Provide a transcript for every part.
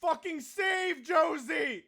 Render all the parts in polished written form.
Fucking save Josie!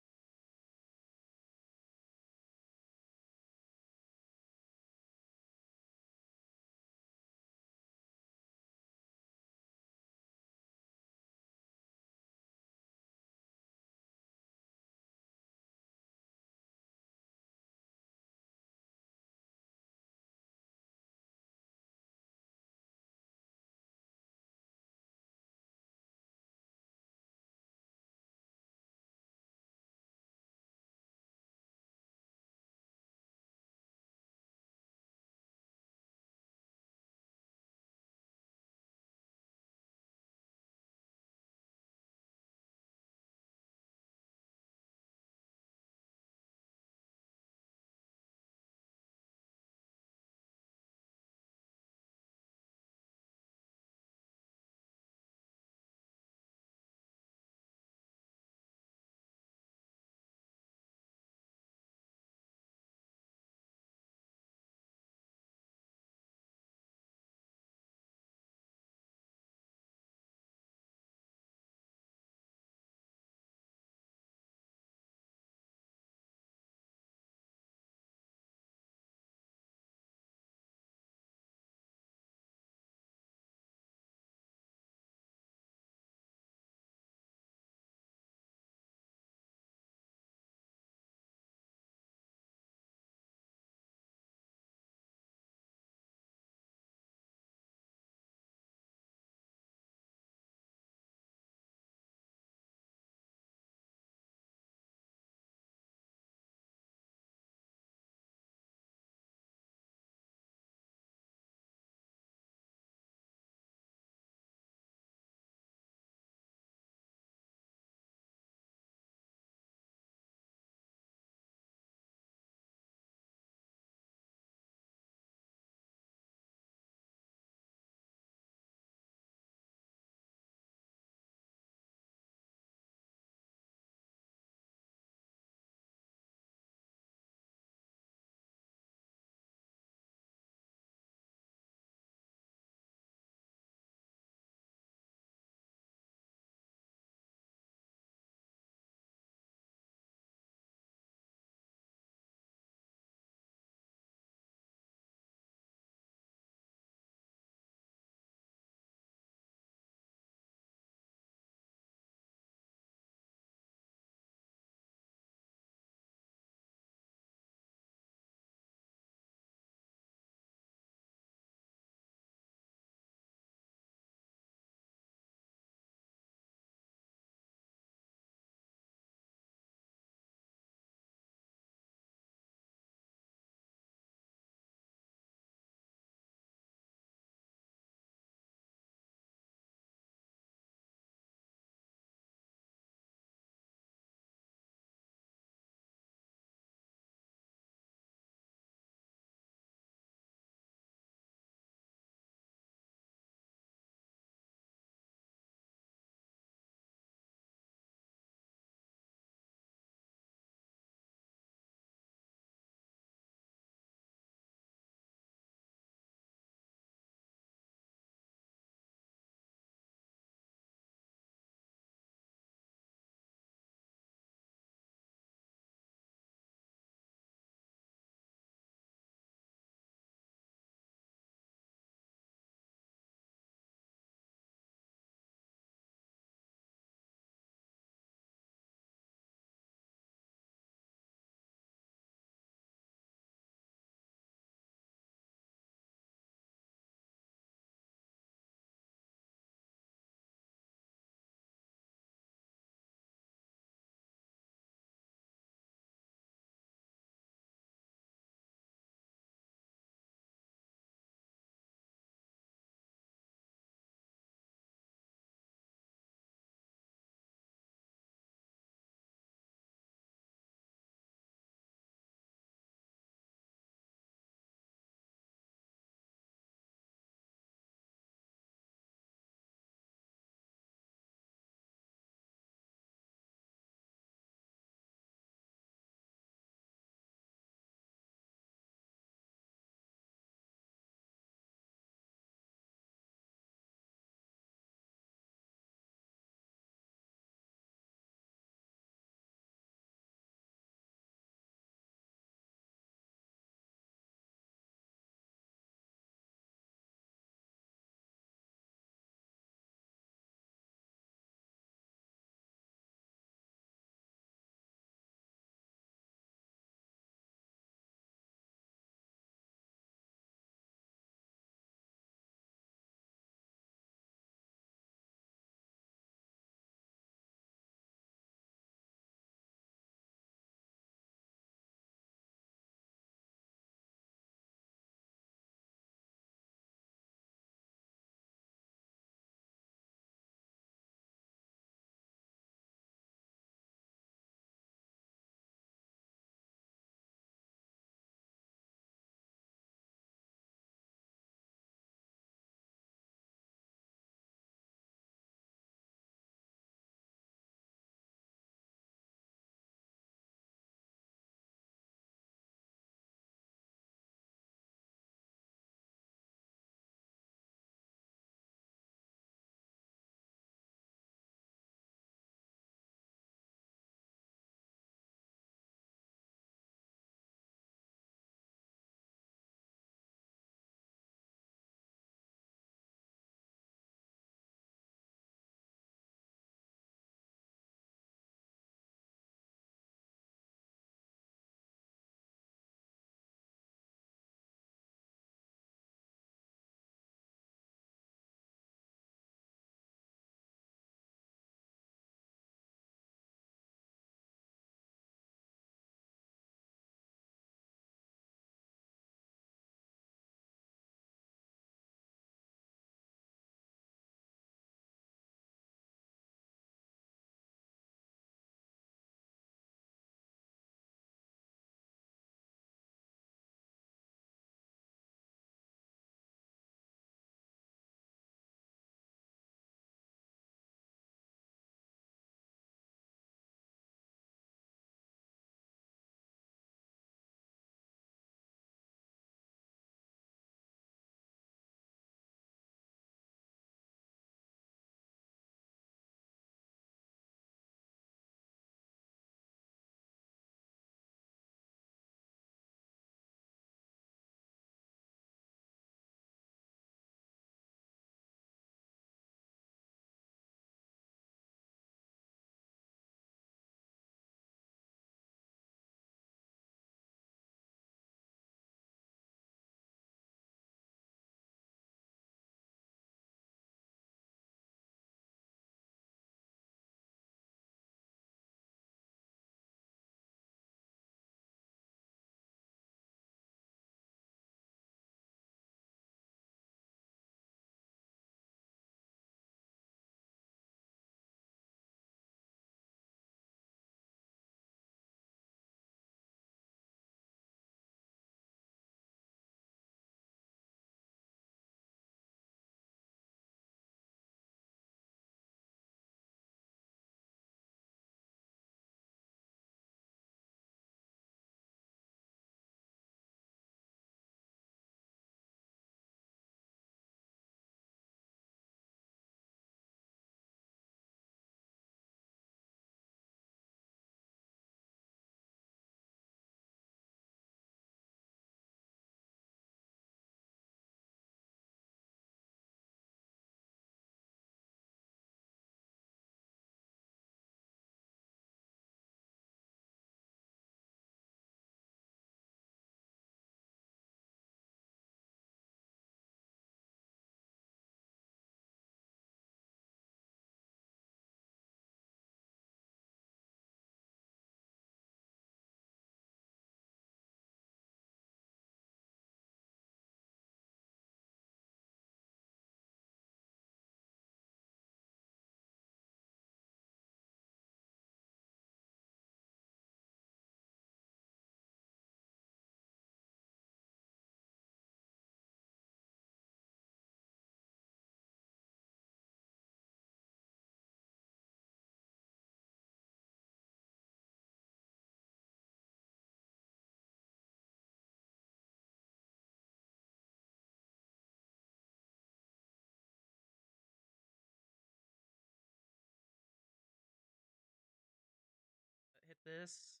this,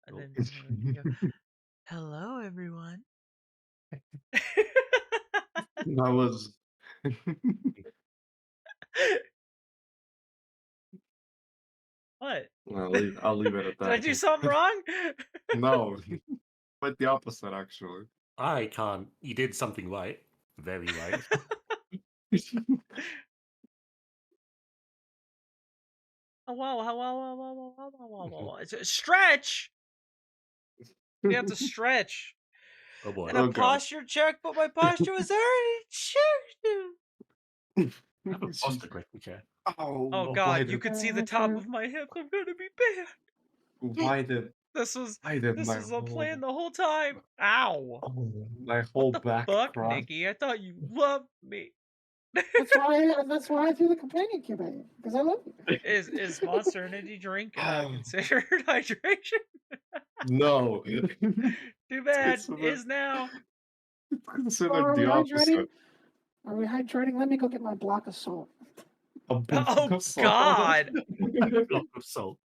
and Oh. then you go, "Hello, everyone." That was. What? I'll leave it at Did I that. do something wrong? No, quite the opposite, actually. I can't. You did something right. Very right. Oh, wow, wow, wow, wow, wow, wow, wow, wow, wow, wow. It's a stretch. We have to stretch. Oh And boy. a Oh god. posture check, but my posture was already checked. I have a posture question chair. Oh Oh, God, you could see the top of my hip. I'm gonna be banned. why did This was why did this my was a plan whole the whole time. Ow. my What whole the back fuck, crack? Nikki? I thought you loved me. That's why I threw the companion cube at you because I love you. Is Monster Energy drink considered hydration? No, Too bad. considered Is now. Or considered are we the hydrating? opposite. Are we hydrating? Let me go get my block of salt. A block Oh of salt. God. Block of salt.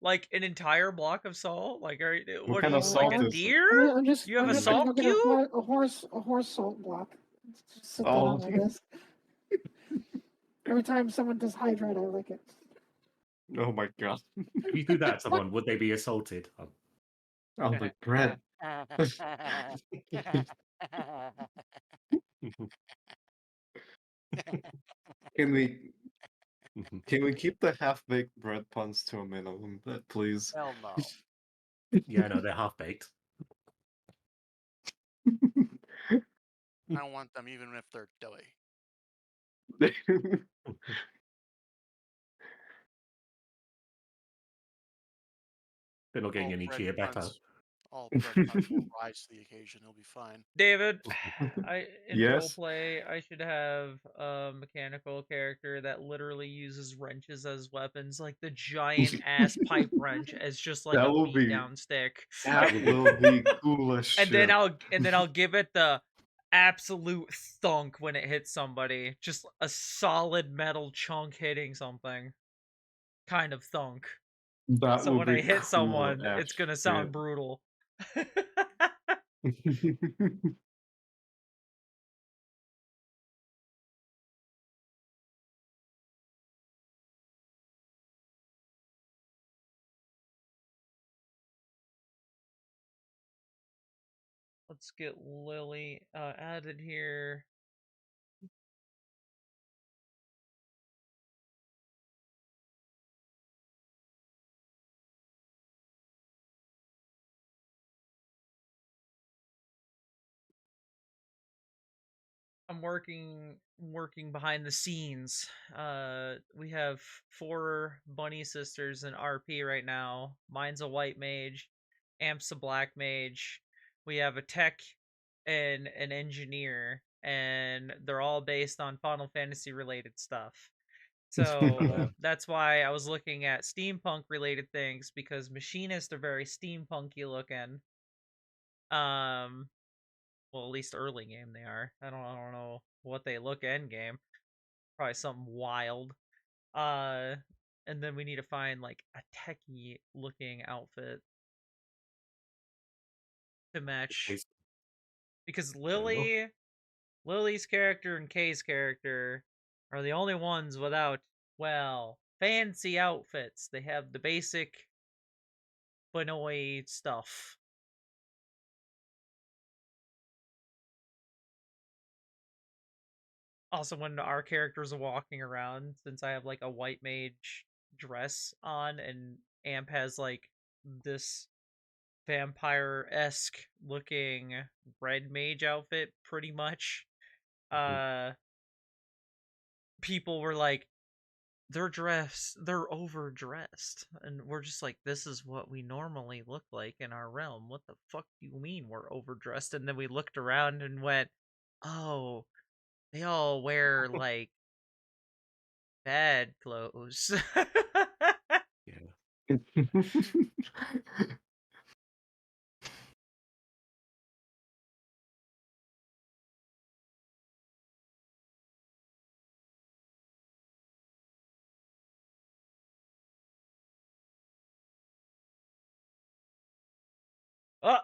Like an entire block of salt? Like What what are kind of you, like a salt Uh, is it? deer? You have I'm a just gonna salt go get cube? a horse salt block. Just sit that Oh, on my desk. Every time someone does hydrate, I lick it. oh my god. If you do that at someone, would they be assaulted? Oh, the bread. Can we can we keep the half-baked bread puns to a minimum, please? Hell no. Yeah, no, they're half baked. I don't want them even if they're doughy. They're not getting All any bread cheer better. puns, all bread puns will rise to the occasion. He'll be fine. David, in Yes? roleplay, I should have a mechanical character that literally uses wrenches as weapons, like the giant ass pipe wrench as just like That a will beat be down stick. that will be cool as and then shit. I'll give it the absolute thunk when it hits somebody. Just a solid metal chunk hitting something. Kind of thunk. That So will when I be hit cool someone, as it's gonna shit. sound brutal. Let's get Lily added here. I'm working behind the scenes. We have 4 bunny sisters in RP right now. Mine's a white mage, Amp's a black mage. We have a tech and an engineer, and they're all based on Final Fantasy related stuff. So that's why I was looking at steampunk related things because machinists are very steampunky looking. Um, well, at least early game they are. I don't know what they look end game. Probably something wild. Uh, and then we need to find like a techie looking outfit to match It's because fair enough. Lily's character and Kay's character are the only ones without, well, fancy outfits. They have the basic Banoi stuff. Also, when our characters are walking around, since I have like a white mage dress on and Amp has like this vampire-esque looking red mage outfit pretty much, uh people were like, they're overdressed, and we're just like, this is what we normally look like in our realm. What the fuck do you mean we're overdressed? And then we looked around and went, oh, they all wear like bad clothes. Yeah. Oh,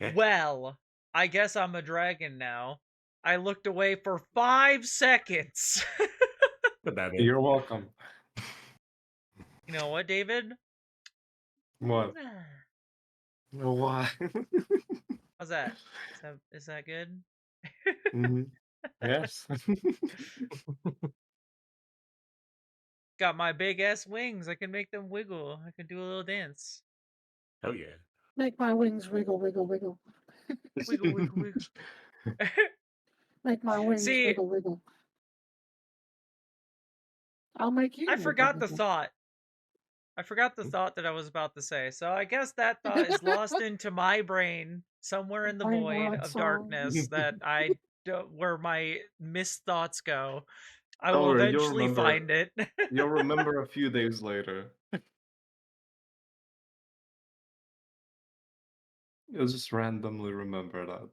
Yeah. well, I guess I'm a dragon now. I looked away for 5 seconds. Banana. You're welcome. You know what, David? What? Why? How's that? Is that good? Mhm. Yes. Got my big ass wings. I can make them wiggle. I can do a little dance. Oh yeah. Make my wings wiggle, wiggle, wiggle. Wiggle, wiggle, wiggle. Make my wings See, wiggle, wiggle. I'll make you. I wiggle, forgot the wiggle. thought. I forgot the thought that I was about to say. So I guess that thought is lost into my brain somewhere in the Brain void rot of song. darkness that I don't, where my missed thoughts go. I Don't will worry, you'll eventually remember. find it. You'll remember a few days later. You'll just randomly remember that.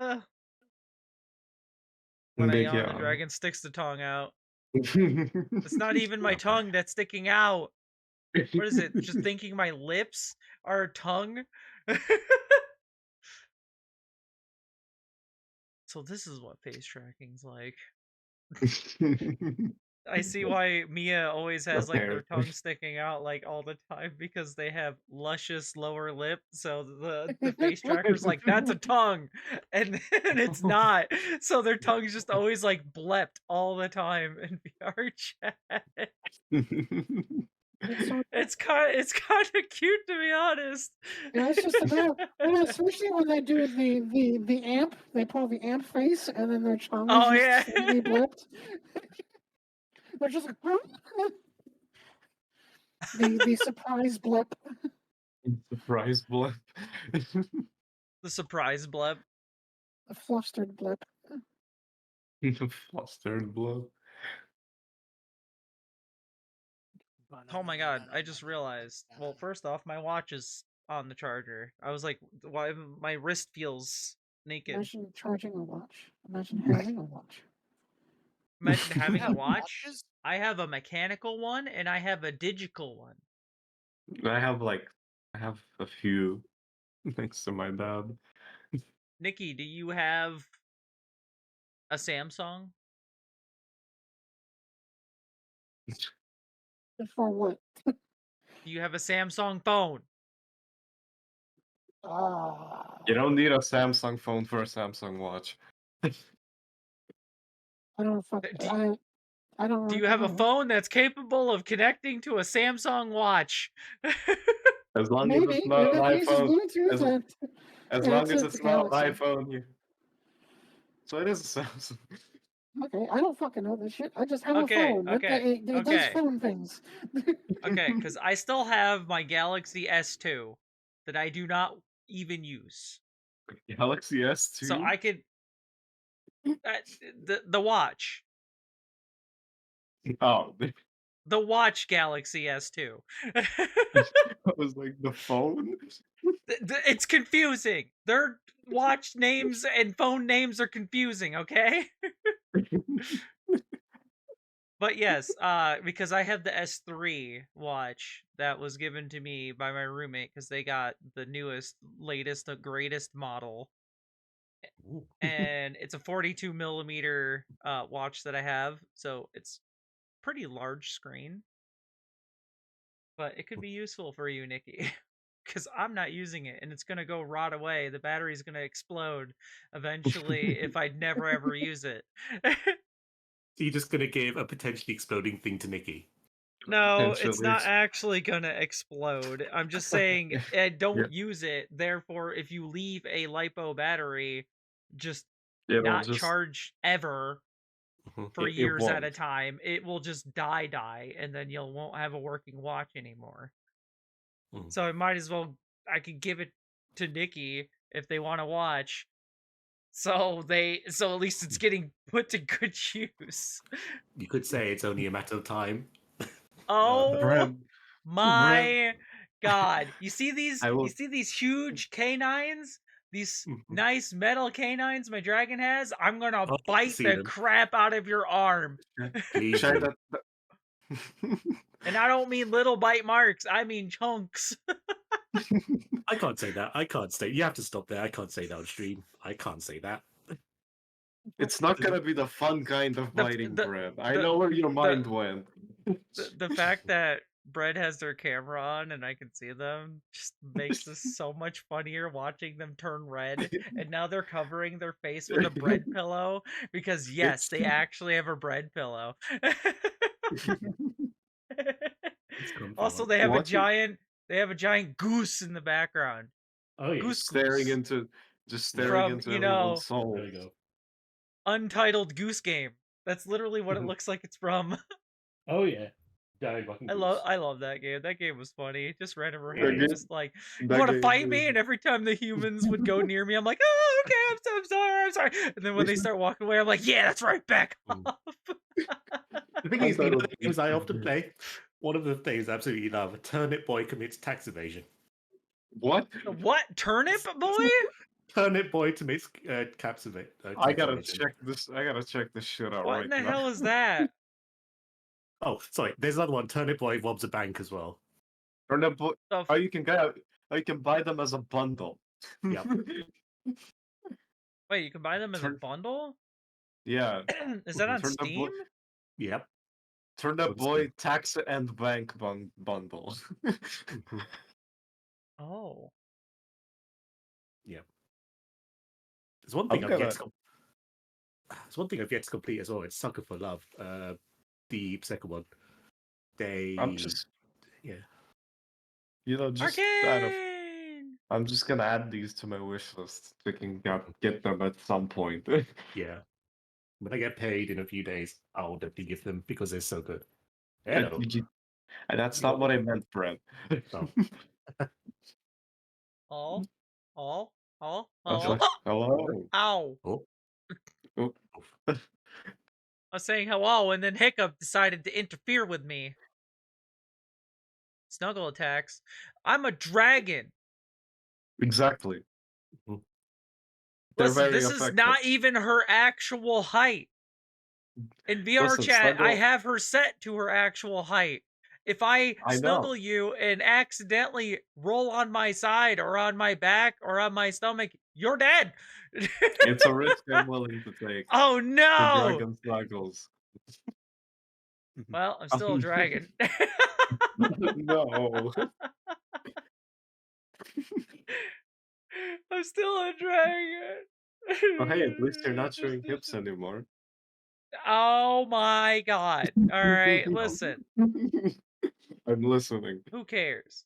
Uh, when I Big yawn, the yawn. dragon sticks the tongue out. It's not even my tongue that's sticking out. What is it? Just thinking my lips are a tongue? So this is what face tracking's like. I see why Mia always has like their Apparently. tongue sticking out like all the time because they have luscious lower lip. So the face tracker's like, that's a tongue, and it's not. So their tongue's just always like blept all the time in VR chat. It's kind of cute, to be honest. Yeah, it's just about, well, especially when they do the amp, they pull the amp face, and then their tongue is Oh just yeah. slightly blipped. They're just like the surprise blip. Surprise blip. The surprise blep. The flustered blip. Flustered blip. Oh my god, I just realized. Well, first off, my watch is on the charger. I was like, why my wrist feels naked. Imagine charging a watch. Imagine having a watch. Imagine having a have watch. watches? I have a mechanical one and I have a digital one. I have a few thanks to my dad. Nikki, do you have a Samsung? For what? Do you have a Samsung phone? You don't need a Samsung phone for a Samsung watch. I don't fuck. I don't. Do you have a phone that's capable of connecting to a Samsung watch? As long as Maybe it's not an if it uses iPhone. Bluetooth, then As yeah, long it's as a it's not an Galaxy. iPhone. So it is a Samsung. Okay, I don't fucking know this shit. I just have Okay, a phone. okay, It does okay. phone things. Okay, because I still have my Galaxy S2 that I do not even use. Galaxy S2. So I could the watch. Oh, The watch Galaxy S2. that was like the phone. It's confusing. Their watch names and phone names are confusing, okay? But yes, because I have the S3 watch that was given to me by my roommate because they got the newest, latest, the greatest model. Ooh. And it's a 42 millimeter watch that I have, so it's pretty large screen. But it could be useful for you, Nikki, because I'm not using it, and it's gonna go rot away. The battery's gonna explode eventually if I never ever use it. So you're just gonna give a potentially exploding thing to Nikki. No, it's Potentially not actually gonna explode. I'm just saying, don't Yeah. use it. Therefore, if you leave a LiPo battery just It'll not just charged ever for it years at a won't. time, it will just die, and then you won't have a working watch anymore. Mm. So I might as well, I could give it to Nikki if they want to watch. So at least it's getting put to good use. You could say it's only a matter of time. Oh Brad, my God, you see these? I will- You see these huge canines? These Mhm. nice metal canines my dragon has? I'm gonna Oh, I bite see the them. crap out of your arm. Please Share do. that. And I don't mean little bite marks, I mean chunks. I can't say that. I can't say. You have to stop there. I can't say that on stream. I can't say that. It's not gonna be the fun kind of The- biting, the- Brad. I the- know where your mind went. The fact that Bread has their camera on and I can see them just makes this so much funnier watching them turn red. And now they're covering their face with a bread pillow because yes, they actually have a bread pillow. It's comfy Also, one. they have a Watching- giant goose in the background. Oh yeah. Goose staring goose. into From, into you know, everyone's soul. There you go. Untitled Goose Game. That's literally what it Mhm. looks like it's from. Oh yeah. Giant fucking I goose. love that game. That game was funny. Just random That random, game- just like, you that want to game fight is- me? And every time the humans would go near me, I'm like, oh, okay, I'm sorry. And then when they start walking away, I'm like, yeah, that's right, back Mm. off. The thing I is, thought you know it the was games I often good. play? One of the things I absolutely love, Turnip Boy commits tax evasion. What? What? Turnip boy? Turnip Boy commits tax evasion. I gotta check this. I gotta check this shit out What right in the now. hell is that? Oh, sorry. There's another one. Turnip Boy robs a bank as well. Or no, but The f- oh, you can buy them as a bundle. Yep. Wait, you can buy them as a Turn- bundle? Yeah. Is that on Turnip Boy- Steam? Yep. Turnip What's Boy the- tax and bank bundle. Oh. There's one thing I'm I've yet gonna- to There's one thing I've yet to complete as well. It's Sucker for Love. The second one. I'm just, yeah. you know, just out of, Arcane! I'm just gonna add these to my wish list. So I can get them at some point. Yeah. When I get paid in a few days, I'll definitely give them because they're so good. And Hello. and that's not what I meant, Brent. Oh. All? I was like, hello. Ow. Oh. Oh. I was saying hello, and then Hiccup decided to interfere with me. Snuggle attacks. I'm a dragon. Exactly. Mhm. They're Listen, very this is not effective. even her actual height. In VR Listen, chat, I Snuggle- have her set to her actual height. If I I know. snuggle you and accidentally roll on my side or on my back or on my stomach, you're dead. It's a risk I'm willing to take. Oh The no! dragon snuggles. Well, I'm still a dragon. No. I'm still a dragon. Oh, hey, at least you're not showing hips anymore. Oh my god. Alright, listen. I'm listening. Who cares?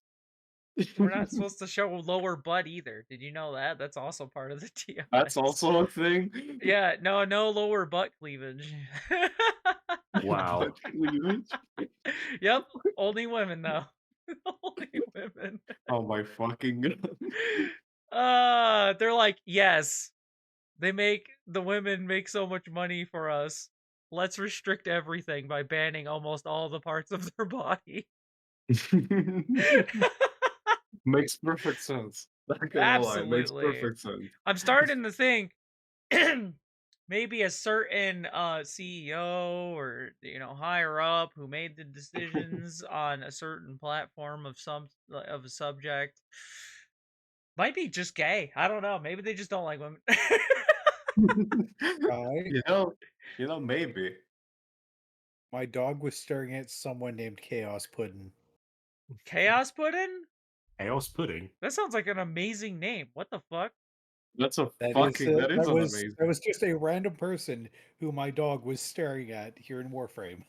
We're not supposed to show lower butt either. Did you know that? That's also part of the TOS. That's also a thing. Yeah, no lower butt cleavage. Wow. Cleavage? Yep, only women though. Only women. Oh my fucking god. They're like, yes. The women make so much money for us. Let's restrict everything by banning almost all the parts of their body. Makes perfect sense. Not gonna lie, makes Absolutely. perfect sense. I'm starting to think maybe a certain CEO or higher up who made the decisions on a certain platform of a subject might be just gay. I don't know. Maybe they just don't like women. You know, maybe. My dog was staring at someone named Chaos Puddin. Chaos Puddin? Chaos Pudding. That sounds like an amazing name. What the fuck? That's a That fucking is, that is an was amazing. that was just a random person who my dog was staring at here in Warframe.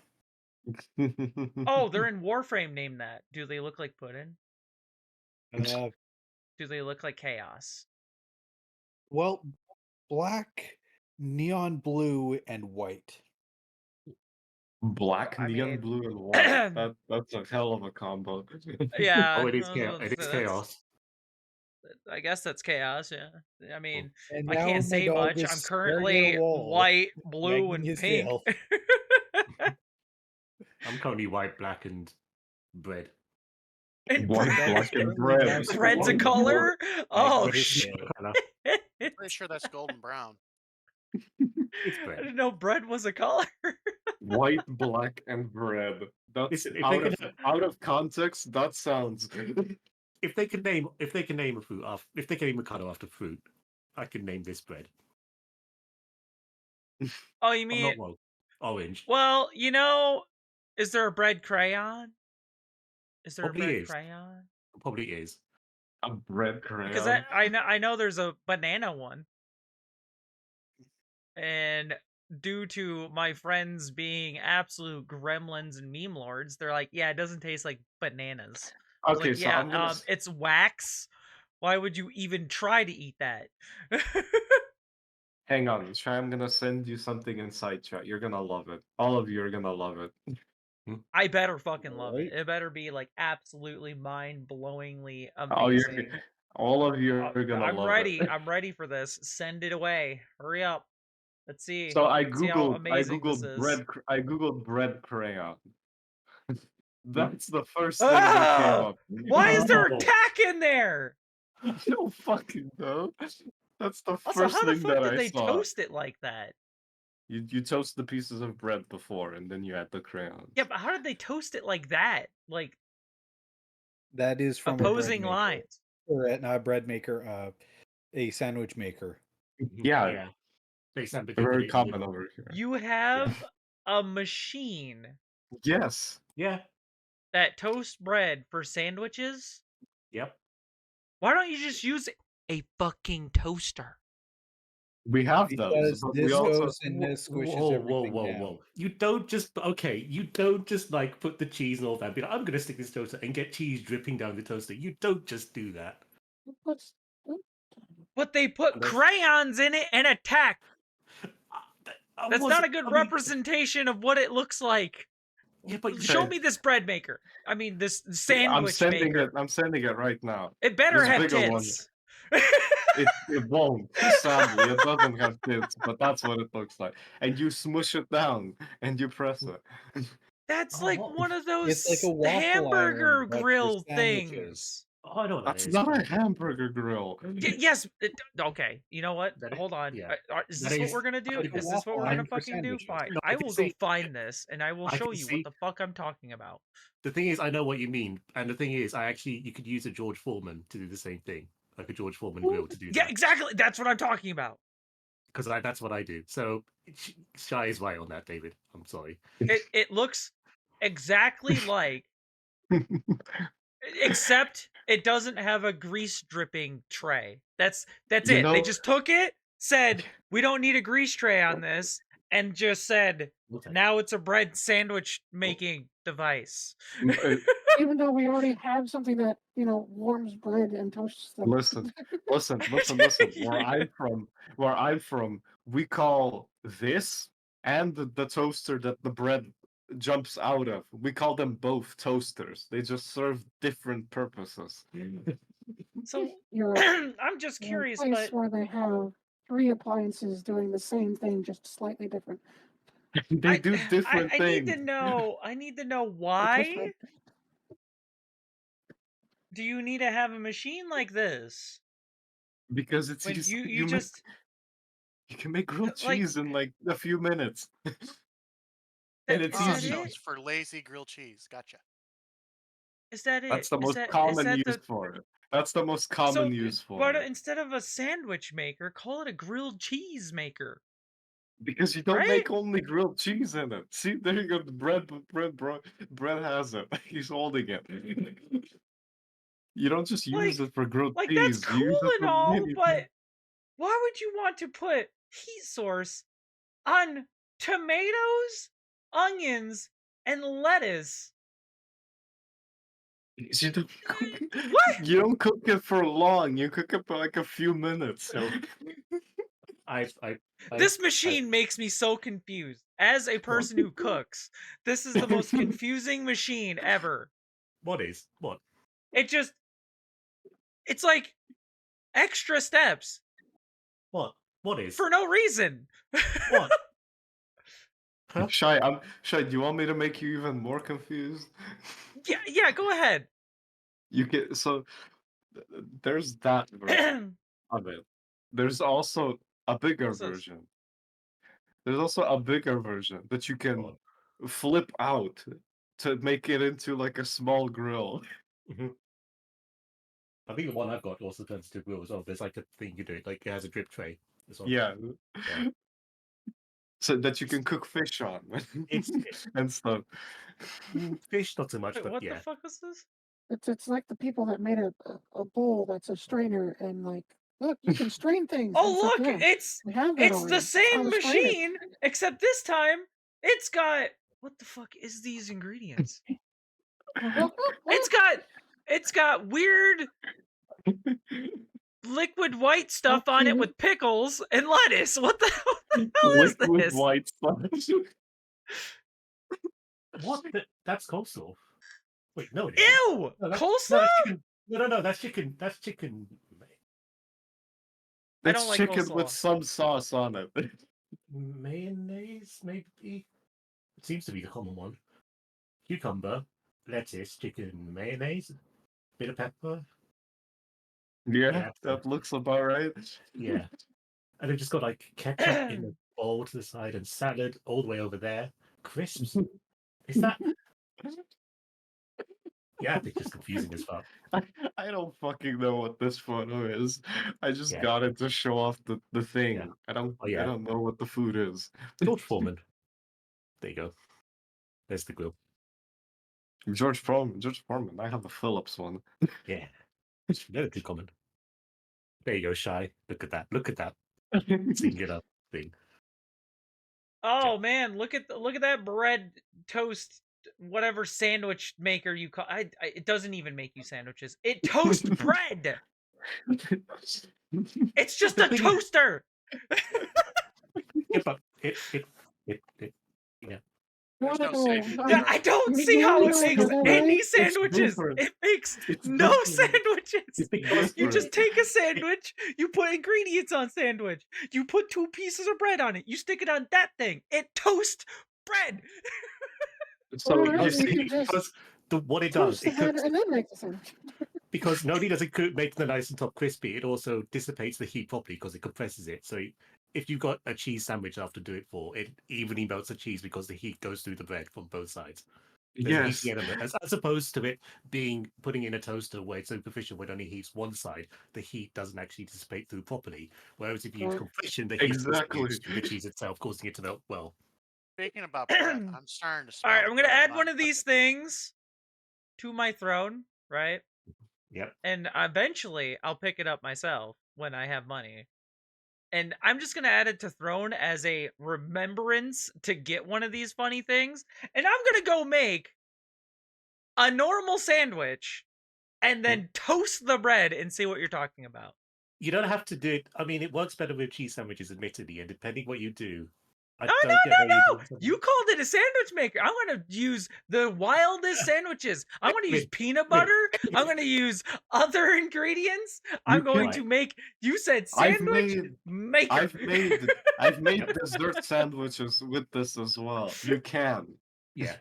Oh, they're in Warframe. Name that. Do they look like Puddin? Uh, Do they look like Chaos? well, black, neon blue, and white. Black, I neon mean- blue, and white. That's a hell of a combo. Yeah. Oh, it is I was chaos. about to It is say, that's- chaos. I guess that's Chaos. Yeah. I mean, And I now can't my say dog much. is I'm staring at a currently wall, white, blue, wagging and his pink. tail. I'm currently white, black, and red. And White, That black, is and currently red. mouse bread's a green. color? Oh British shit. colour. Pretty sure that's golden brown. It's I bread. didn't know bread was a color. White, black, and red. That's Listen, if they out could of out of context. That sounds. if they can name a fruit after if they can name a color after fruit, I can name this bread. Oh, you I'm mean not wrong. Orange. well, you know, is there a bread crayon? Is there Probably a bread is. crayon? Probably is. A bread crayon. Because I know there's a banana one. And due to my friends being absolute gremlins and meme lords, they're like, yeah, it doesn't taste like bananas. I was Okay, like, so yeah, I'm gonna. it's wax. Why would you even try to eat that? Hang on, Shy, I'm gonna send you something inside chat. You're gonna love it. All of you are gonna love it. I better fucking love it. Alright. It better be like absolutely mind-blowingly Oh, you're amazing. all of you are gonna I'm love ready. it. I'm ready for this. Send it away. Hurry up. Let's see. So I Let's see how googled amazing this is. I googled bread crayon. That's the first thing that came Ah! up. Why is there a Oh. tack in there? No fucking no. That's the Also, first how the thing fuck that did I they saw. toast it like that? You toast the pieces of bread before, and then you add the crayons. Yeah, but how did they toast it like that? Like That is from opposing a bread maker. lines. Or not a bread maker, a sandwich maker. Yeah, They sound very particularly common good. over here. You have a machine Yes. Yeah. that toasts bread for sandwiches. Yep. Why don't you just use a fucking toaster? We have those, Because but this we also goes and this squishes Whoa, everything whoa, down. whoa! You don't just like put the cheese and all that. Be like, I'm gonna stick this toaster and get cheese dripping down the toaster. You don't just do that. What's But they put Unless- crayons in it and a tack. That's not a good I mean, representation of what it looks like. Yeah, but Show Okay. me this bread maker. I mean, this I'm sandwich sending maker. it. I'm sending it right now. It better This have bigger one. tits. It won't. Sadly, it doesn't have tits, but that's what it looks like. And you smush it down and you press it. That's Oh, like what? one of those It's like a waffle hamburger iron, but for grill sandwiches. things. Oh, I know what that That's is. not a hamburger grill. Yes. Okay. You know what? That is- Hold on. yeah. Is That this what is we're gonna do? like a Is this what waffle we're gonna iron for fucking do? sandwiches. Fine. No, I I can will see- go find this and I will I show can you see- what the fuck I'm talking about. The thing is, I know what you mean, and the thing is, you could use a George Foreman to do the same thing, like a George Foreman grill to do Yeah, that. exactly. That's what I'm talking about. Because that's what I do. So Shy is right on that, David. I'm sorry. It looks exactly like, except it doesn't have a grease dripping tray. That's You it. They know- just took it, said we don't need a grease tray on this, and just said Okay. now it's a bread sandwich making device. even though we already have something that warms bread and toasts them. Listen. Where I'm from, we call this and the toaster that the bread jumps out of. We call them both toasters. They just serve different purposes. So You're I'm just in a curious, place but where they have 3 appliances doing the same thing, just slightly different. They do different I things. need to know. I need to know why do you need to have a machine like this Because it's when easy. you make- just you can make grilled like- cheese in like a few minutes. And it's is that easy. So it? it's for lazy grilled cheese. Gotcha. Is that it? That's the Is most that- is common that use the- for it. That's the most common use for But it. instead of a sandwich maker, call it a grilled cheese maker. Because you don't Right? make only grilled cheese in it. See, there you go. The bread has it. He's holding it. You don't just use it for grilled Like cheese. that's you use cool it and for all, many but things. why would you want to put heat source on tomatoes, onions, and lettuce? Because you don't cook it. What? You don't cook it for long. You cook it for like a few minutes. So I This machine makes me so confused. As a person who cooks, this is the most confusing machine ever. what is what? It's like extra steps What is for no reason. what? Huh? Shy, do you want me to make you even more confused? Yeah, go ahead. You get there's that version of it. There's also a bigger What's this? version. There's also a bigger version that you can God. flip out to make it into like a small grill. Mhm. I think the one I've got also turns into a grill as well. There's like a thing you do, like it has a drip tray as well. Yeah. Yeah. So that you can cook fish on It's and stuff. fish, not so much, Wait, but what yeah. the fuck was this? It's like the people that made a bowl that's a strainer and like, look, you can strain things. And Oh it's like, look, yeah, it's we have that it's already. the It's on same the strainer. machine, except this time it's got what the fuck is these ingredients? It's got weird liquid white stuff on it Okay. with pickles and lettuce. What the hell is Liquid this? white sauce. What? That's coleslaw. Wait, no, it isn't. Ew! No, that's, Coleslaw? no, that's chicken. No, that's chicken. That's chicken. I It's don't like chicken coleslaw. with some sauce on it. Mayonnaise, maybe. It seems to be the common one. Cucumber, lettuce, chicken, mayonnaise, bit of pepper. Yeah, Yeah. that looks about right. Yeah. And they've just got like ketchup in the bowl to the side and salad all the way over there. Crisps. Is that? Yeah, it's just confusing as fuck. I don't fucking know what this photo is. I just Yeah. got it to show off the thing. Yeah. I don't Oh, yeah. I don't know what the food is. George Foreman. There you go. There's the grill. George Foreman. I have a Phillips one. Yeah. Very good comment. There you go, Shy. Look at that. Look at that. Seeing it up thing. Oh man, look at that bread toast whatever sandwich maker you call. It doesn't even make you sandwiches. It toasts bread. It's just The a thing is- toaster. Yeah, but it yeah. There's no safety. Yeah, I don't You see how it know, makes right? any It's sandwiches. different. It makes It's no different. sandwiches. It's because You just take a sandwich, you put ingredients on sandwich, you put 2 pieces of bread on it, you stick it on that thing. It toasts bread. So Or you you see, can just because what it toast does, the it head cooks, and then make the sandwich. because not only does it make the nice and top crispy, it also dissipates the heat properly because it compresses it. So if you've got a cheese sandwich after do it for, it evenly melts the cheese because the heat goes through the bread from both sides. There's a yes, heating element, as opposed to it being putting in a toaster where it's superficial, where it only heats one side, the heat doesn't actually dissipate through properly. Whereas if you use Right. compression, the heat Exactly. goes through the cheese itself, causing it to melt well. Speaking about bread, I'm starting to smell. All right, the I'm going to bread add while one I'm of these things to my throne, right? Yep. And eventually I'll pick it up myself when I have money. And I'm just going to add it to throne as a remembrance to get one of these funny things. And I'm going to go make a normal sandwich and then toast the bread and see what you're talking about. You don't have to do it. I mean, it works better with cheese sandwiches, admittedly, and depending what you do. I No, don't get how you do something- You called it a sandwich maker. I'm going to use the wildest sandwiches. I'm going to use Wait, peanut butter. I'm going to use other ingredients. I'm going to can- make, you said I've sandwich maker. I've made dessert sandwiches with this as well. You can. Yeah.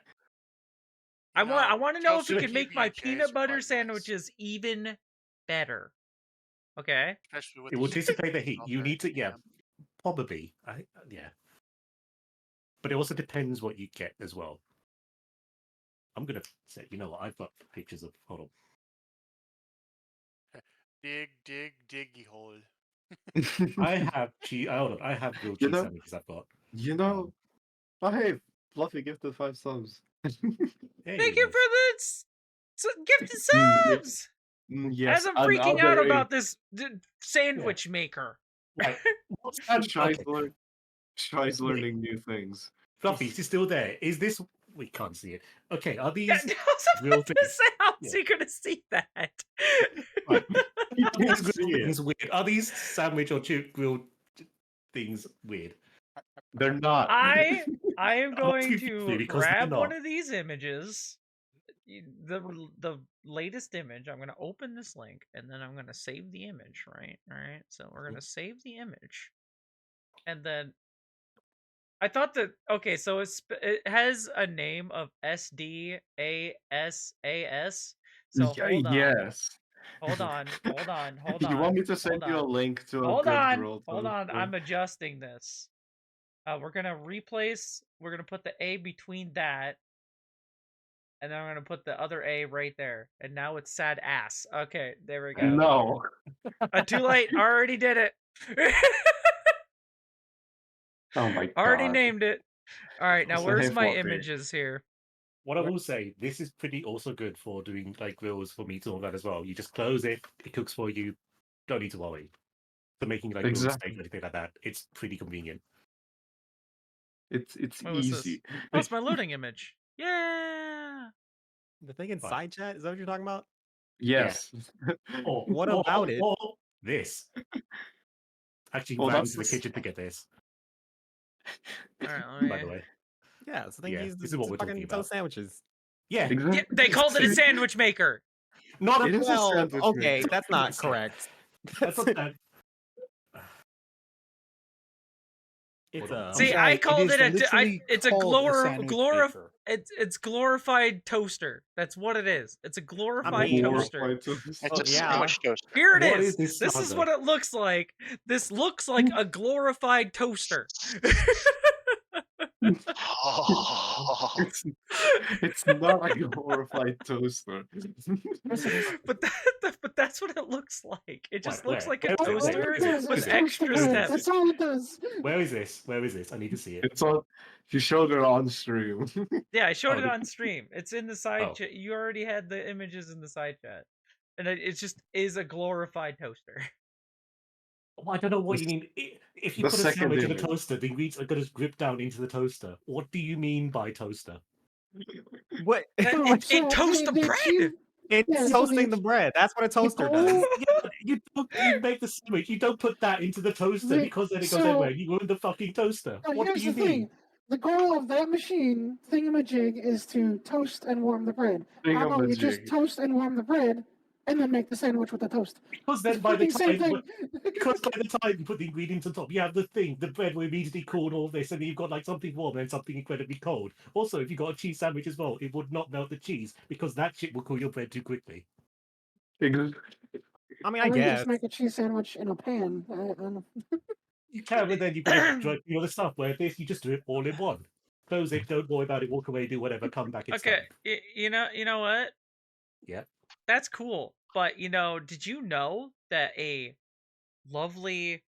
I want to know if you Chelsea can make my PB&Js peanut are butter quite nice, sandwiches even better. Okay? especially with It the will heat dissipate the heat. out You there. need to, yeah, probably. Yeah. But it also depends what you get as well. I'm gonna say, you know what? I've got pictures of. Hold on. Diggy hole. I have cheese. Hold on. I have grilled You cheese know- sandwiches. I've got. You know. Oh hey, Fluffy gifted 5 subs. Hey, Thank you nice. for the gifted Mm, yeah. subs. Yes, As I'm freaking out another about this sandwich maker. Right. What's that? Shy's Okay. Shy's learning new things. Fluffy, is it still there? Is this? We can't see it. Okay. Are these Yeah, I was real about to things? say, how's Yeah. he gonna see that? Right. You These can't see grilled it. things weird? Are these sandwich or chip grilled things weird? They're not. I am going asking to Fluffy because they're grab one not. of these images, the latest image. I'm gonna open this link and then I'm gonna save the image. Right, all right. So we're gonna save the image, and then I thought that okay. So it has a name of SDASAS. So hold on. Yes. Hold on. Hold on. Hold on. You want me to send hold you a on. link to a Hold good on. grilled Hold on. toaster? I'm adjusting this. We're gonna replace. We're gonna put the A between that, and then I'm gonna put the other A right there. And now it's sad ass. Okay, there we go. No. Too late. Already did it. Oh my Already god. named it. All right, now It's a where's my floppy. images here? What I will say, this is pretty also good for doing like grills for meat and all that as well. You just close it, it cooks for you. Don't need to worry. For making like grilled Exactly. steak or anything like that, it's pretty convenient. It's Wait, what's this? easy. Oh, it's my loading image. Yeah. The thing in Fine. side chat, is that what you're talking about? Yes. Or What about it? Or this. Actually, Well, ran that's into the the kitchen to get this. All right, let By me... the way, Yeah, it's the thing Yeah, used this to is what we're fucking talking toast about. sandwiches. yeah, Exactly. Yeah, they called it a sandwich maker. not a It is a Well, sandwich okay, maker. that's not Listen, correct. That's not that. It's Hold a on. See, Shai, I called it a. literally It's a called sandwich maker. It's glorified toaster. That's what it is. It's a glorified mean, toaster. Glorified toast. It's Oh, a yeah. sandwich toaster. Here it What is. is this This is saga? what it looks like. This looks like a glorified toaster. Oh. It's not a glorified toaster. but that's what it looks like. It just Where? looks like a Where? All toaster it does with is toast the extra bread. steps. That's all it does. Where is this? Where is this? I need to see it. It's on. You showed it on stream. Yeah, I showed Oh, it did on you? stream. It's in the side Oh. chat. You already had the images in the side chat, and it just is a glorified toaster. Well, I don't know what The you mean. If you the put a second sandwich in a image. toaster, the ingredients are going to drip down into the toaster. What do you mean by toaster? what? It toasts the bread. It's Yeah, so toasting the- the bread. That's what a toaster goal- does. You make the sandwich. You don't put that into the toaster The- because then it goes so- everywhere. You ruin the fucking toaster. Now, What do here's you the mean? thing. The goal of that machine, thingamajig, is to toast and warm the bread. How about you just Thingamajig. toast and warm the bread, and then make the sandwich with the toast? Because then It's by the fucking same time, thing. because by the time you put the ingredients on top, you have the thing. The bread will immediately cool and all this, and you've got like something warm and something incredibly cold. Also, if you got a cheese sandwich as well, it would not melt the cheese because that shit will cool your bread too quickly. I mean, I Or you guess. just make a cheese sandwich in a pan. You can, but then you put it dry the other stuff. Where this, you just do it all in one. Close it. Don't worry about it. Walk away. Do whatever. Come back. It's Okay, done. you know what? Yeah. That's cool. But did you know that a lovely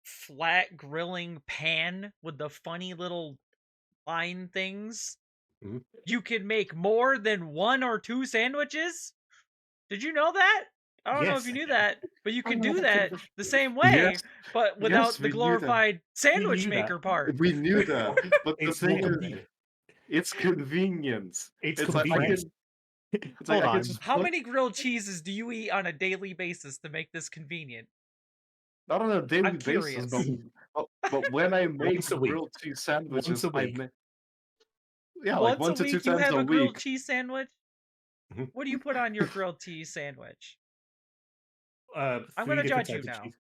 flat grilling pan with the funny little line things, Mhm. you can make more than 1 or 2 sandwiches? Did you know that? I don't know if Yes. you knew that, but you I can know do that that too. the same way, Yes. but without Yes, the we knew that. glorified sandwich knew that. maker part. We knew that, but the It's thing more is, convenient. it's convenience. It's like I convenient. can. It's like Hold I on. can just How put- many grilled cheeses do you eat on a daily basis to make this convenient? Not on a daily I'm basis, curious. but when I make Once a week. grilled cheese sandwiches, Once a I week. make. Yeah, like Once 1 a to 2 week you times have a a grilled week. cheese sandwich? Mhm. What do you put on your grilled cheese sandwich? I'm 3 gonna different judge you types of now. cheese.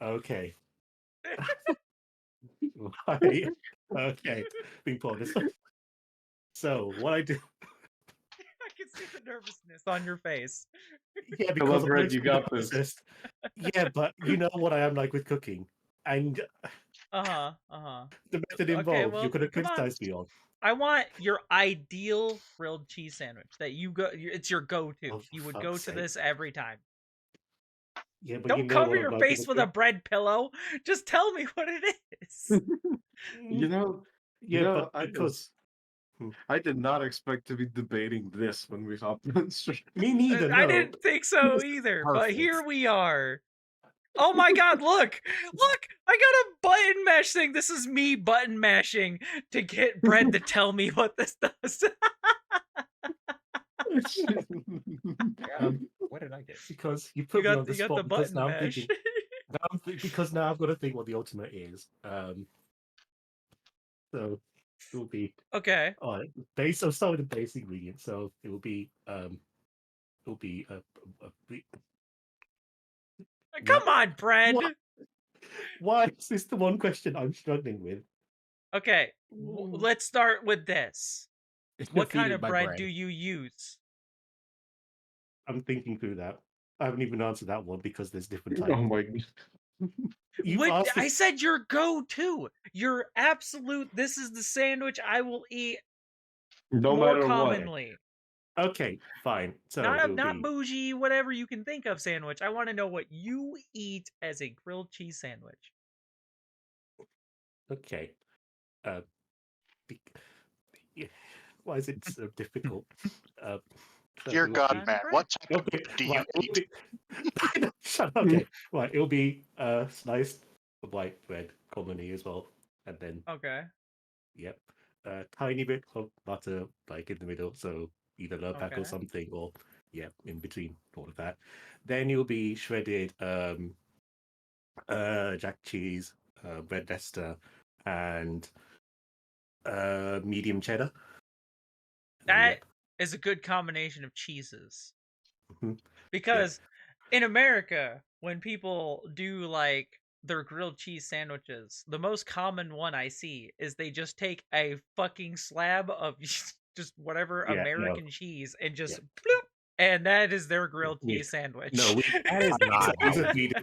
Okay. Right. Okay. Being honest. So what I do? I can see the nervousness on your face. Yeah, I because love I'm Red, actually you got this. processed. Yeah, but you know what I am like with cooking, and Uh-huh. the method Okay, involved. well, You're gonna come on. criticize me on. I want your ideal grilled cheese sandwich that it's your go-to. Oh, for You would fuck's go to sake. this every time. Yeah, but Don't you know cover what I'm your like face with with a bread pillow. Just tell me what it is. You know, Yeah, you know, but because I did not expect to be debating this when we hopped on stream. me neither. I No. didn't think so It's either, but perfect. here we are. Oh my god, look! Look! I got a button mash thing. This is me button mashing to get bread to tell me what this does. What did I get? Because you You put me on got the you got spot the because button now I'm mash. thinking. Because now I've got to think what the ultimate is. So it will be Okay. all right. Base. I'll start with the base ingredient. So it will be a Come on, bread. What? Why is this the one question I'm struggling with? Okay, let's start with this. What kind Defeated of by bread do you use? I'm thinking through that. I haven't even answered that one because there's different Oh types. my god. You What asked I this- said your go-to. Your absolute this is the sandwich I will eat No more matter what. commonly. Okay, fine. So Not it'll not be bougie, whatever you can think of sandwich. I want to know what you eat as a grilled cheese sandwich. okay. Bec- yeah, why is it so difficult? So Dear it'll God, be- Time man, break. what type of Okay, do you right, it'll eat? be- Shut up, okay, right. It'll be sliced white bread commonly as well, and then Okay. yep, a tiny bit of butter like in the middle, so either low pack or Okay. something, or yeah, in between all of that. Then you'll be shredded jack cheese, red Leicester, and medium cheddar. And then, That is a good combination of cheeses. Mhm. Because in America, when people do like their grilled cheese sandwiches, the most common one I see is they just take a fucking slab of just whatever Yeah, no. American cheese and just bloop, and that is their grilled Yeah. cheese sandwich. No, That is not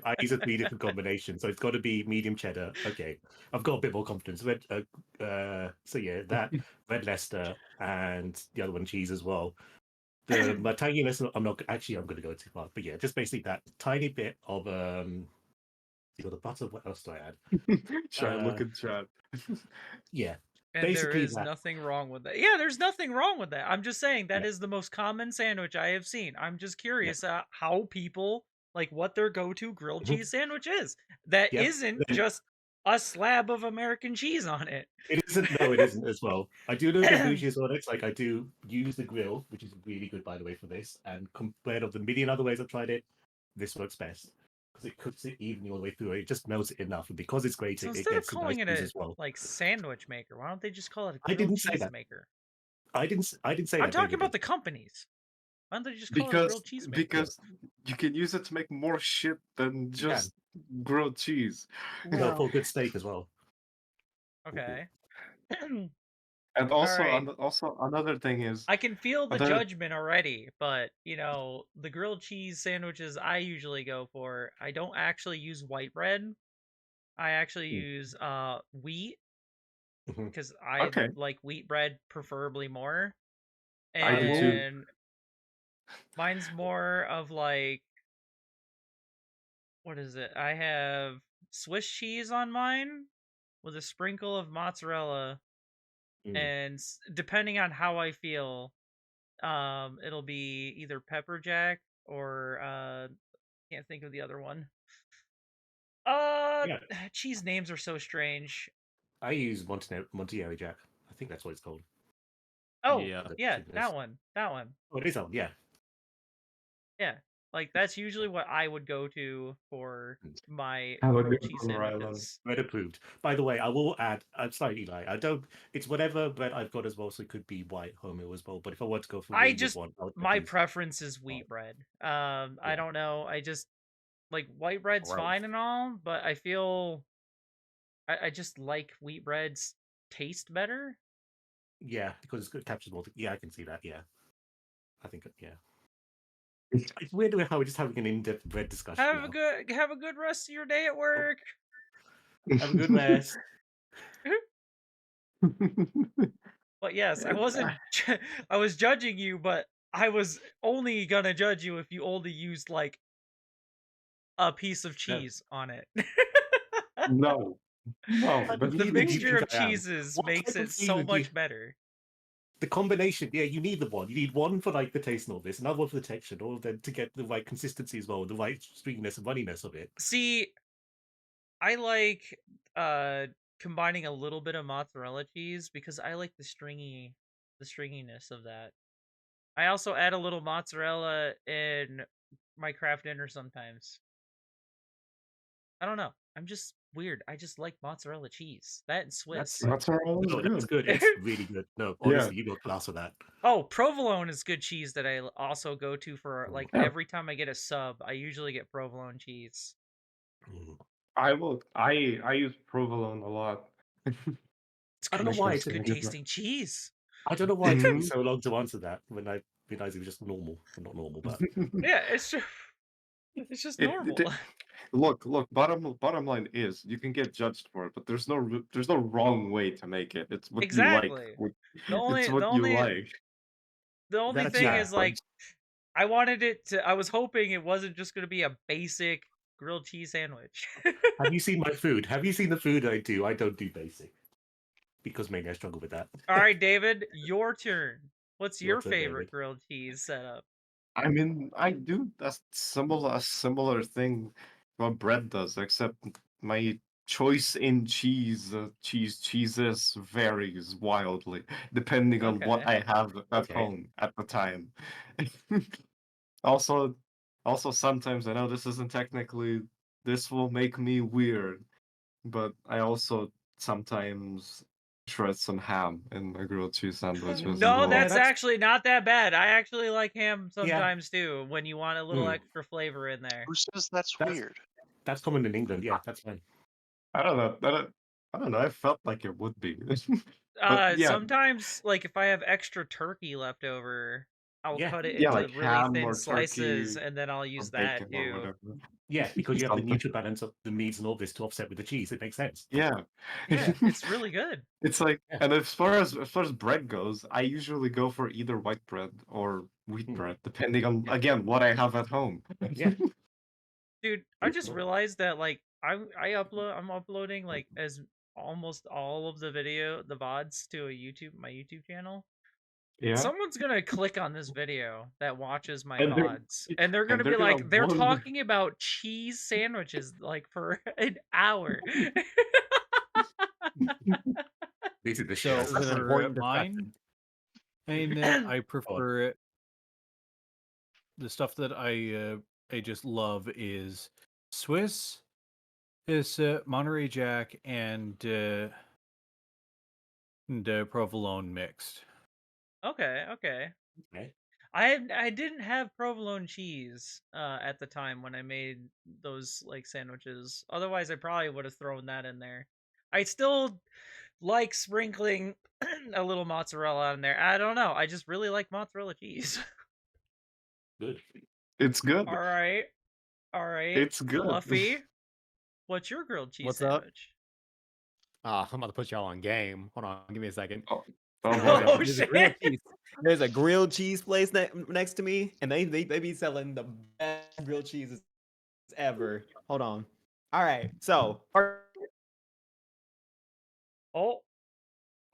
I use a three different combinations, so it's got to be medium cheddar. Okay, I've got a bit more confidence. So yeah, that red Leicester and the other one cheese as well. My tanginess, I'm going to go too far, but yeah, just basically that tiny bit of you know, the butter. What else do I add? Try look at chat. Yeah, And there basically is that. nothing wrong with that. Yeah, there's nothing wrong with that. I'm just saying that is the most common sandwich I have seen. I'm just curious how people like what their go-to grilled Mhm. cheese sandwich is. That Yep. isn't just a slab of American cheese on it. It isn't. No, it isn't as well. I do know the bougie is on it. Like I do use the grill, which is really good by the way for this. And compared of the million other ways I've tried it, this works best because it cooks it evenly all the way through. It just melts it enough, and because it's grated, So it instead of gets a nice calling it juice a as well. like sandwich maker, why don't they just call it a I grilled didn't say cheese that. maker? I didn't say I'm that. talking David about did. the companies. Why don't they just call it a Because grilled cheese maker? because you can use it to make more shit than just grilled cheese. No, Well, for good steak as well. Okay. And also Alright. also another thing is I can feel the Other- judgment already, but you know, the grilled cheese sandwiches I usually go for, I don't actually use white bread. I actually use wheat Mhm. because I Okay. like wheat bread preferably more. I do too. And mine's more of like what is it? I have Swiss cheese on mine with a sprinkle of mozzarella, Mm. and depending on how I feel, it'll be either pepper jack or can't think of the other one. Yeah. Cheese names are so strange. I use Monterey Jack. I think that's what it's called. Oh, Yeah. yeah, Goodness. that one. That one. Oh, it is on. Yeah. Yeah. Like that's usually what I would go to for my Have a grilled good cheese one, Rylan. sandwiches. Bread approved. By the way, I will add. I'm slightly like I don't. It's whatever bread I've got as well, so it could be white wholemeal as well. But if I want to go for I really good just one, I would my use- preference is wheat bread. I Yeah. don't know. I just like white bread's Gross. fine and all, but I feel I just like wheat bread's taste better. yeah, because it captures more. Yeah, I can see that. Yeah, I think yeah. It's weird how we're just having an in-depth bread discussion. Have now. a good rest of your day at work. Have a good rest. But yes, I wasn't I was judging you, but I was only gonna judge you if you only used like a piece of cheese on it. No. No. What But do The you think mixture of I am? cheeses What makes type of it cheese so would you- much better. The combination, yeah, you need the one. You need one for like the taste and all this, another one for the texture, and all of them to get the right consistency as well, the right stringiness and runniness of it. See, I like combining a little bit of mozzarella cheese because I like the stringiness of that. I also add a little mozzarella in my craft dinner sometimes. I don't know. I'm just weird. I just like mozzarella cheese. That and Swiss. Mozzarella is No, that's good. good. It's really good. No, honestly, you got class with that. Oh, provolone is good cheese that I also go to for like Yeah. every time I get a sub. I usually get provolone cheese. Mm. I use provolone a lot. It's I don't know good, why it's it's good different. tasting cheese. I don't know why it took me Mhm. so long to answer that when I be nice if it was just normal. Well, not normal, but Yeah, it's just It- normal. Look. Bottom line is you can get judged for it, but there's no wrong way to make it. It's what you like. Exactly. It's what you like. The only a thing cheat is like I wanted it to. I was hoping it wasn't just going to be a basic grilled cheese sandwich. have you seen my food? Have you seen the food I do? I don't do basic because maybe I struggle with that. All right, David, your turn. What's Your your turn, favorite David. grilled cheese setup? I mean, I do a similar thing what bread does, except my choice in cheeses varies wildly depending on what Okay. I have at Okay. home at the time. also, sometimes I know this isn't technically this will make me weird, but I also sometimes shred some ham in my grilled cheese sandwiches as No, well. that's that's- actually not that bad. I actually like ham Yeah. sometimes too when you want a little Mm. extra flavor in there. Who says that's That's- weird? That's common in England. Yeah, that's fine. I don't know. I don't know. I felt like it would be. But yeah. Sometimes like if I have extra turkey left over, I'll Yeah. cut it Yeah, into like really ham thin or slices turkey and then I'll or use that bacon or too. whatever. Yeah, because you have the Something. nutrient balance of the meats and all this to offset with the cheese. It makes sense. Yeah. Yeah, it's really good. It's like, Yeah. and as far as bread goes, I usually go for either white bread or wheat Hmm. bread, depending on again what I have at home. Yeah. Dude, I Pretty just cool. realized that like I'm uploading like as almost all of the VODs to my YouTube channel. Yeah. Someone's gonna click on this video that watches my And they're- VODs, and they're gonna they're be gonna like, they're wonder- talking about cheese sandwiches like for an hour. This is the So show. That's an for important mine, I mean, I prefer the stuff that I just love is Swiss, is Monterey Jack, and provolone mixed. Okay. Okay. I didn't have provolone cheese at the time when I made those like sandwiches. Otherwise, I probably would have thrown that in there. I still like sprinkling a little mozzarella on there. I don't know. I just really like mozzarella cheese. Good. It's good. All right. It's good. Fluffy, what's your grilled cheese What's up? sandwich? I'm about to put y'all on game. Hold on, give me a second. Oh, Oh, boy. There's a grilled shit. cheese. There's a grilled cheese place next to me, and they be selling the best grilled cheeses ever. Hold on. All right, so Oh,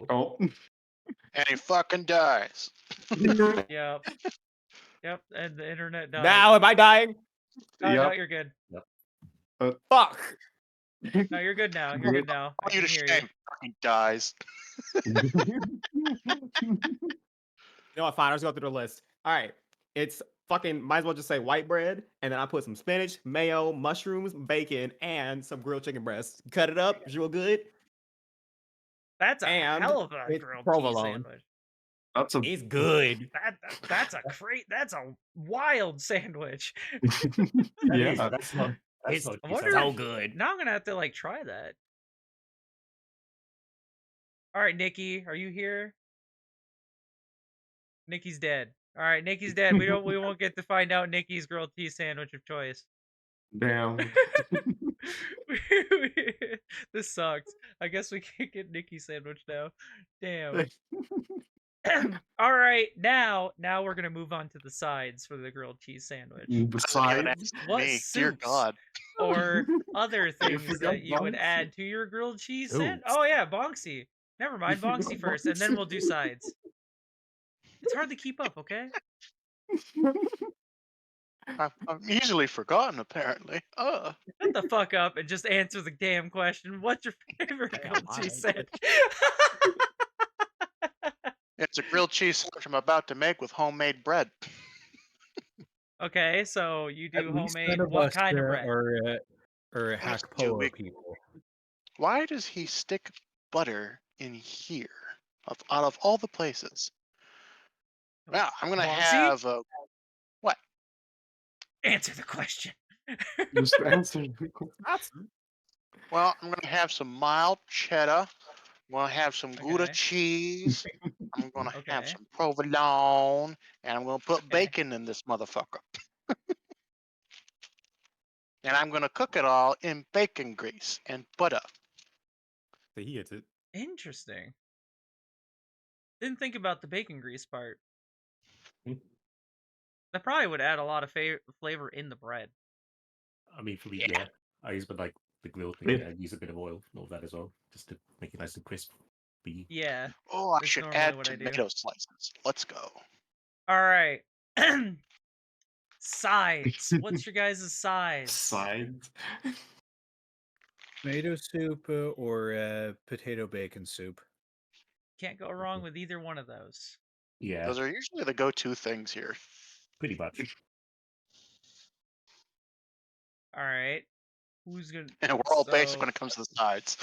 Oh. And he fucking dies. yep. Yep, and the internet died. now am I dying? Oh, no, Yep. you're good. Fuck. No, you're good now. You're Good. good now. I Put you can to hear shame. you. Fucking dies. You know what? Fine. Let's go through the list. All right. It's fucking, might as well just say white bread. And then I put some spinach, mayo, mushrooms, bacon, and some grilled chicken breasts. Cut it up. It's real good. That's a And hell of a it's grilled cheese provolone. sandwich. Um, That's a It's good. That's a wild sandwich. yeah. That's not. That's It's not I cheese wonder sandwich. so good. Now I'm gonna have to like try that. All right, Nikki, are you here? Nikki's dead. All right, Nikki's dead. We won't get to find out Nikki's grilled cheese sandwich of choice. Damn. This sucks. I guess we can't get Nikki's sandwich now. Damn. All right, now we're gonna move on to the sides for the grilled cheese sandwich. Doesn't even Besides, ask What me. Dear soups God. or other things forgot that you would Bonksy. add to your grilled cheese sandwich? Soups. Oh yeah, Bonksy. Never mind, forgot Bonksy first, and then we'll do Bonksy. sides. It's hard to keep up, okay? I'm easily forgotten, apparently. Shut the fuck up and just answer the damn question. What's your favorite Damn, grilled cheese alright. sandwich? It's a grilled cheese sandwich I'm about to make with homemade bread. Okay, so you do At least homemade. none of What us kind of bread? are That's hack too poa big. people. Why does he stick butter in here? Out of all the places. Yeah, I'm gonna Bonksy? have a Answer the question. Just answer. well, I'm gonna have some mild cheddar, gonna have some Gouda Okay. cheese. I'm gonna have Okay. some provolone, and I'm gonna put Okay. bacon in this motherfucker. And I'm gonna cook it all in bacon grease and butter. So he gets it. Interesting. Didn't think about the bacon grease part. Hmm. That probably would add a lot of flavor in the bread. I mean, for me, Yeah. yeah, I use like the grill thing. Yeah. I use a bit of oil and all that as well, just to make it nice and crispy. Yeah. Oh, I That's should normally add what I do. tomato slices. Let's go. All right. Sides. What's your guys' sides? Sides. Tomato soup or potato bacon soup. Can't go wrong with either one of those. Yeah, Those are usually the go-to things here. pretty much. All right. Who's gonna? And we're all basic So- when it comes to the sides.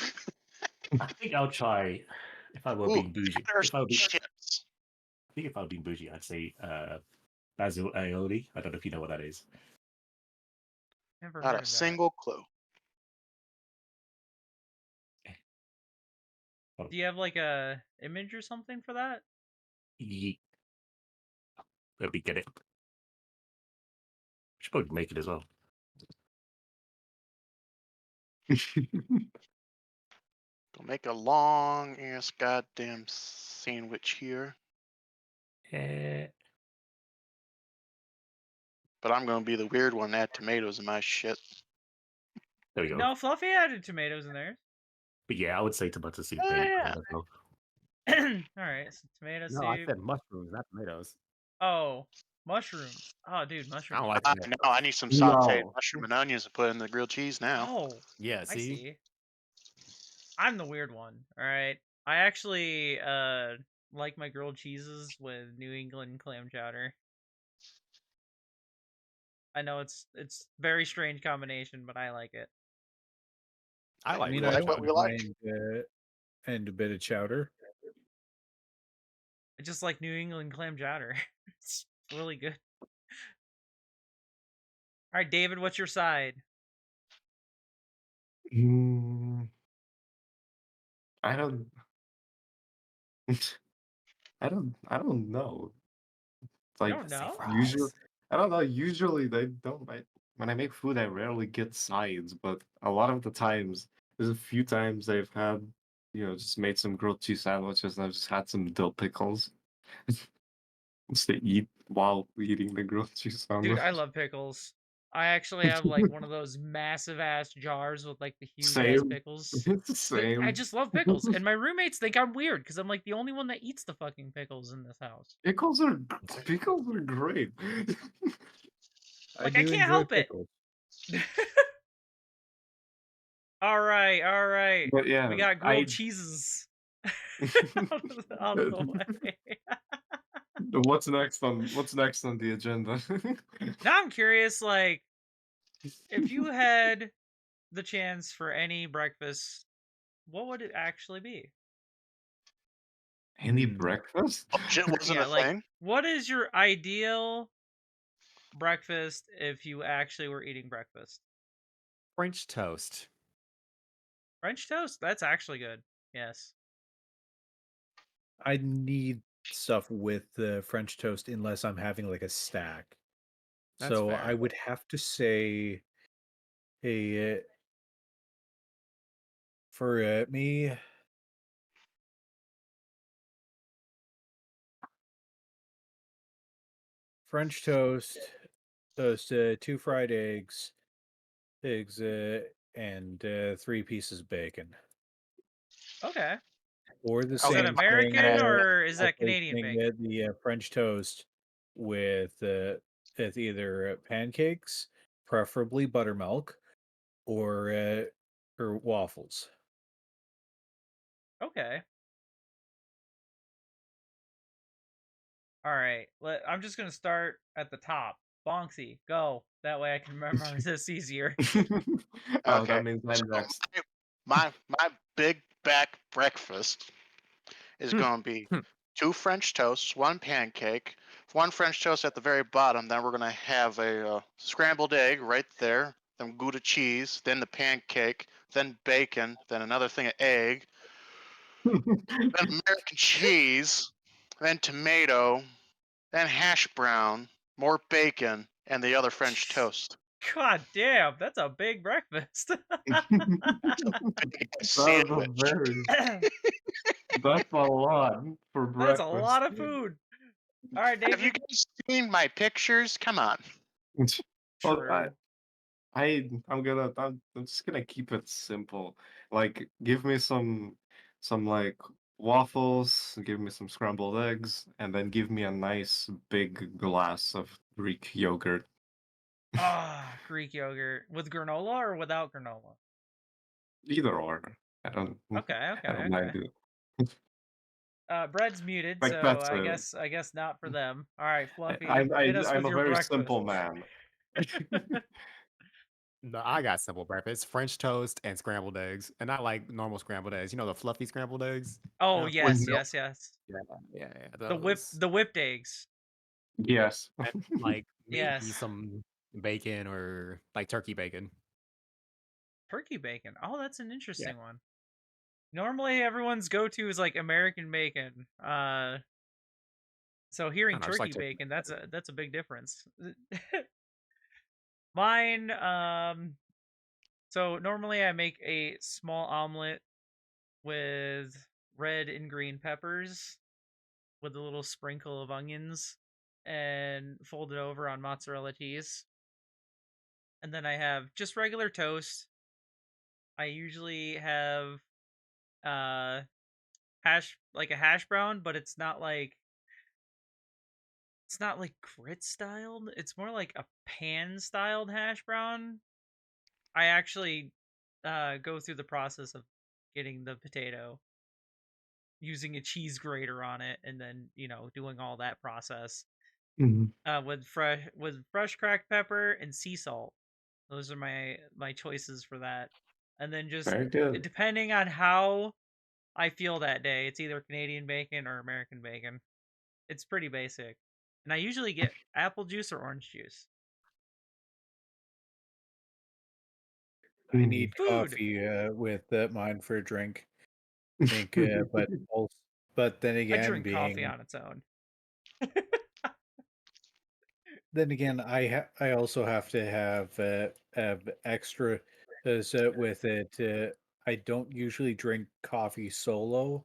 I think I'll try. If I were Ooh, being bougie, there's if I were being, chips. I think if I were being bougie, I'd say basil aioli. I don't know if you know what that is. Never Not heard a of that. single clue. Do you have like a image or something for that? Yeet. Let me get it. Should probably make it as well. Gonna make a long ass goddamn sandwich here. Eh, But I'm gonna be the weird one that add tomatoes in my shit. there we go. No, Fluffy added tomatoes in there. But yeah, I would say tomato soup. Oh, maybe, yeah. as well. All right, so tomato No, I soup. said mushrooms, not tomatoes. Oh, mushrooms. Oh, dude, mushrooms. I don't like I tomatoes. know. I need some sauteed No. mushroom and onions to put in the grilled cheese now. Oh, Yeah, I see? see. I'm the weird one. All right. I actually like my grilled cheeses with New England clam chowder. I know it's very strange combination, but I like it. I like I mean, we I like don't what we like. mind and a bit of chowder. I just like New England clam chowder. It's really good. All right, David, what's your side? Mm, I don't. I don't know. You Like don't know? usually, I don't know. Usually they don't. When I make food, I rarely get sides, but a lot of the times, there's a few times I've had, just made some grilled cheese sandwiches and I've just had some dill pickles just to eat while eating the grilled cheese sandwich. Dude, I love pickles. I actually have like one of those massive ass jars with like the huge ass Same. pickles. It's the But same. I just love pickles, and my roommates think I'm weird because I'm like the only one that eats the fucking pickles in this house. Pickles are great. Like, I do can't enjoy help it. pickles. All right. But yeah, We got grilled cheeses out of the way. What's next on the agenda? Now I'm curious, like, if you had the chance for any breakfast, what would it actually be? Any breakfast? Shit wasn't Yeah, a like, thing. what is your ideal breakfast if you actually were eating breakfast? French toast. French toast? That's actually good. Yes. I need stuff with the French toast unless I'm having like a stack. That's So fair. I would have to say for me, French toast, 2 fried eggs, and 3 pieces of bacon. Okay. Or the Is same that thing, American or is that also Canadian thing, bacon? the French toast with either pancakes, preferably buttermilk, or waffles. Okay. All right. I'm just gonna start at the top. Bonksy, go. That way I can remember this easier. Oh, Okay. that means I'm So next. my big back breakfast is gonna be 2 French toasts, 1 pancake, 1 French toast at the very bottom. Then we're gonna have a scrambled egg right there, then Gouda cheese, then the pancake, then bacon, then another thing of egg, then American cheese, then tomato, then hash brown, more bacon, and the other French toast. God damn, that's a big breakfast. Big That's sandwich. that's a lot for breakfast. That's a lot of food. All right, Have you David. guys seen my pictures? Come on. Well, True. I'm just gonna keep it simple. Like, give me some like waffles, give me some scrambled eggs, and then give me a nice big glass of Greek yogurt. Ah, Greek yogurt with granola or without granola? Either or. I don't Okay, I okay, don't mind okay. it. Bread's muted, Like, so that's I guess not for them. All right, Fluffy, I'm hit us I'm with a your very breakfast. simple man. No, I got simple breakfast: French toast and scrambled eggs, and not like normal scrambled eggs. You know, the fluffy scrambled eggs. Oh Yeah, yes, milk. yes, yes. yeah. The whipped eggs. Yes. And, like maybe Yes. some bacon or like turkey bacon. Turkey bacon. Oh, that's an interesting one. Normally everyone's go-to is like American bacon. So hearing I don't know, I just turkey like turkey bacon, that's a big difference. Mine, so normally I make a small omelet with red and green peppers with a little sprinkle of onions and fold it over on mozzarella cheese. And then I have just regular toast. I usually have uh a hash brown, but it's not like grit styled. It's more like a pan styled hash brown. I actually go through the process of getting the potato, using a cheese grater on it, and then doing all that process Mhm. with fresh cracked pepper and sea salt. Those are my choices for that. And then just Very good. depending on how I feel that day, it's either Canadian bacon or American bacon. It's pretty basic. And I usually get apple juice or orange juice. I need Food. coffee with mine for a drink. I think, but then I again, drink coffee on its own. then again, I also have to have extra with it. I don't usually drink coffee solo.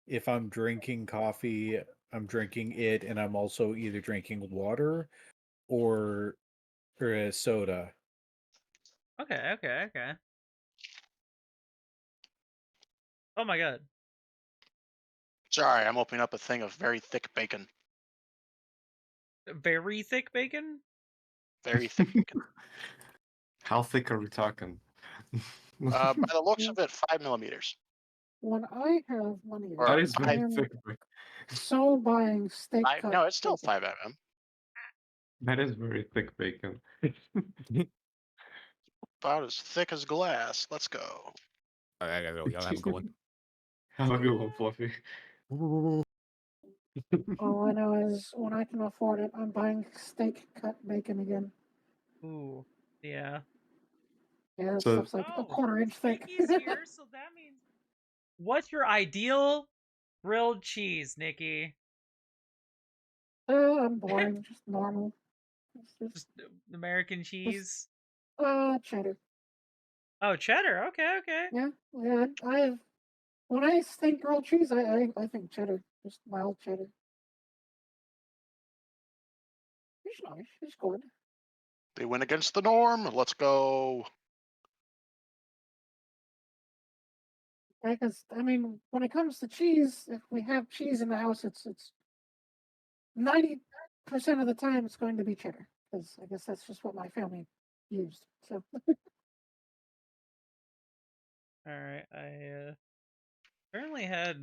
If I'm drinking coffee, I'm drinking it, and I'm also either drinking water or a soda. Okay. Oh my god. Sorry, I'm opening up a thing of very thick bacon. Very thick bacon? Very thick bacon. How thick are we talking? By the looks of it, 5 millimeters. When I have money, Or That is I very am thick. so buying steak cut. No, it's still bacon. 5 mm. That is very thick bacon. About as thick as glass. Let's go. All right, I gotta go. Y'all have a good one. Have a good one, Fluffy. All I know is when I can afford it, I'm buying steak cut bacon again. Ooh. Yeah. Yeah, that So- stuff's like a quarter-inch thick. Nikki's here, so that means what's your ideal grilled cheese, Nikki? I'm boring, just normal. It's Just American cheese? cheddar. Oh, cheddar. Okay. Yeah. When I think grilled cheese, I think cheddar, just mild cheddar. It's nice. It's good. They went against the norm. Let's go. Because I mean, when it comes to cheese, if we have cheese in the house, it's 90% of the time it's going to be cheddar. Because I guess that's just what my family used. So All right. I apparently had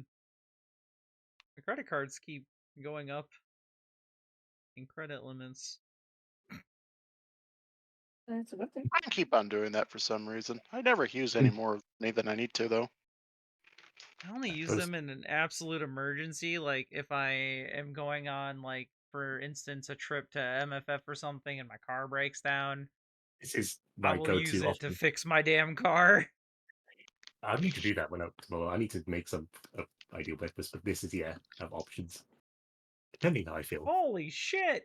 the credit cards keep going up in credit limits. it's a good thing. I can keep on doing that for some reason. I never use any more money than I need to, though. I only use Those- them in an absolute emergency, like if I am going on, like, for instance, a trip to MFF or something and my car breaks down. This is I my will go-to use it often. to fix my damn car. I need to do that when I need to make some ideal breakfast, but this is have options depending how I feel. Holy shit!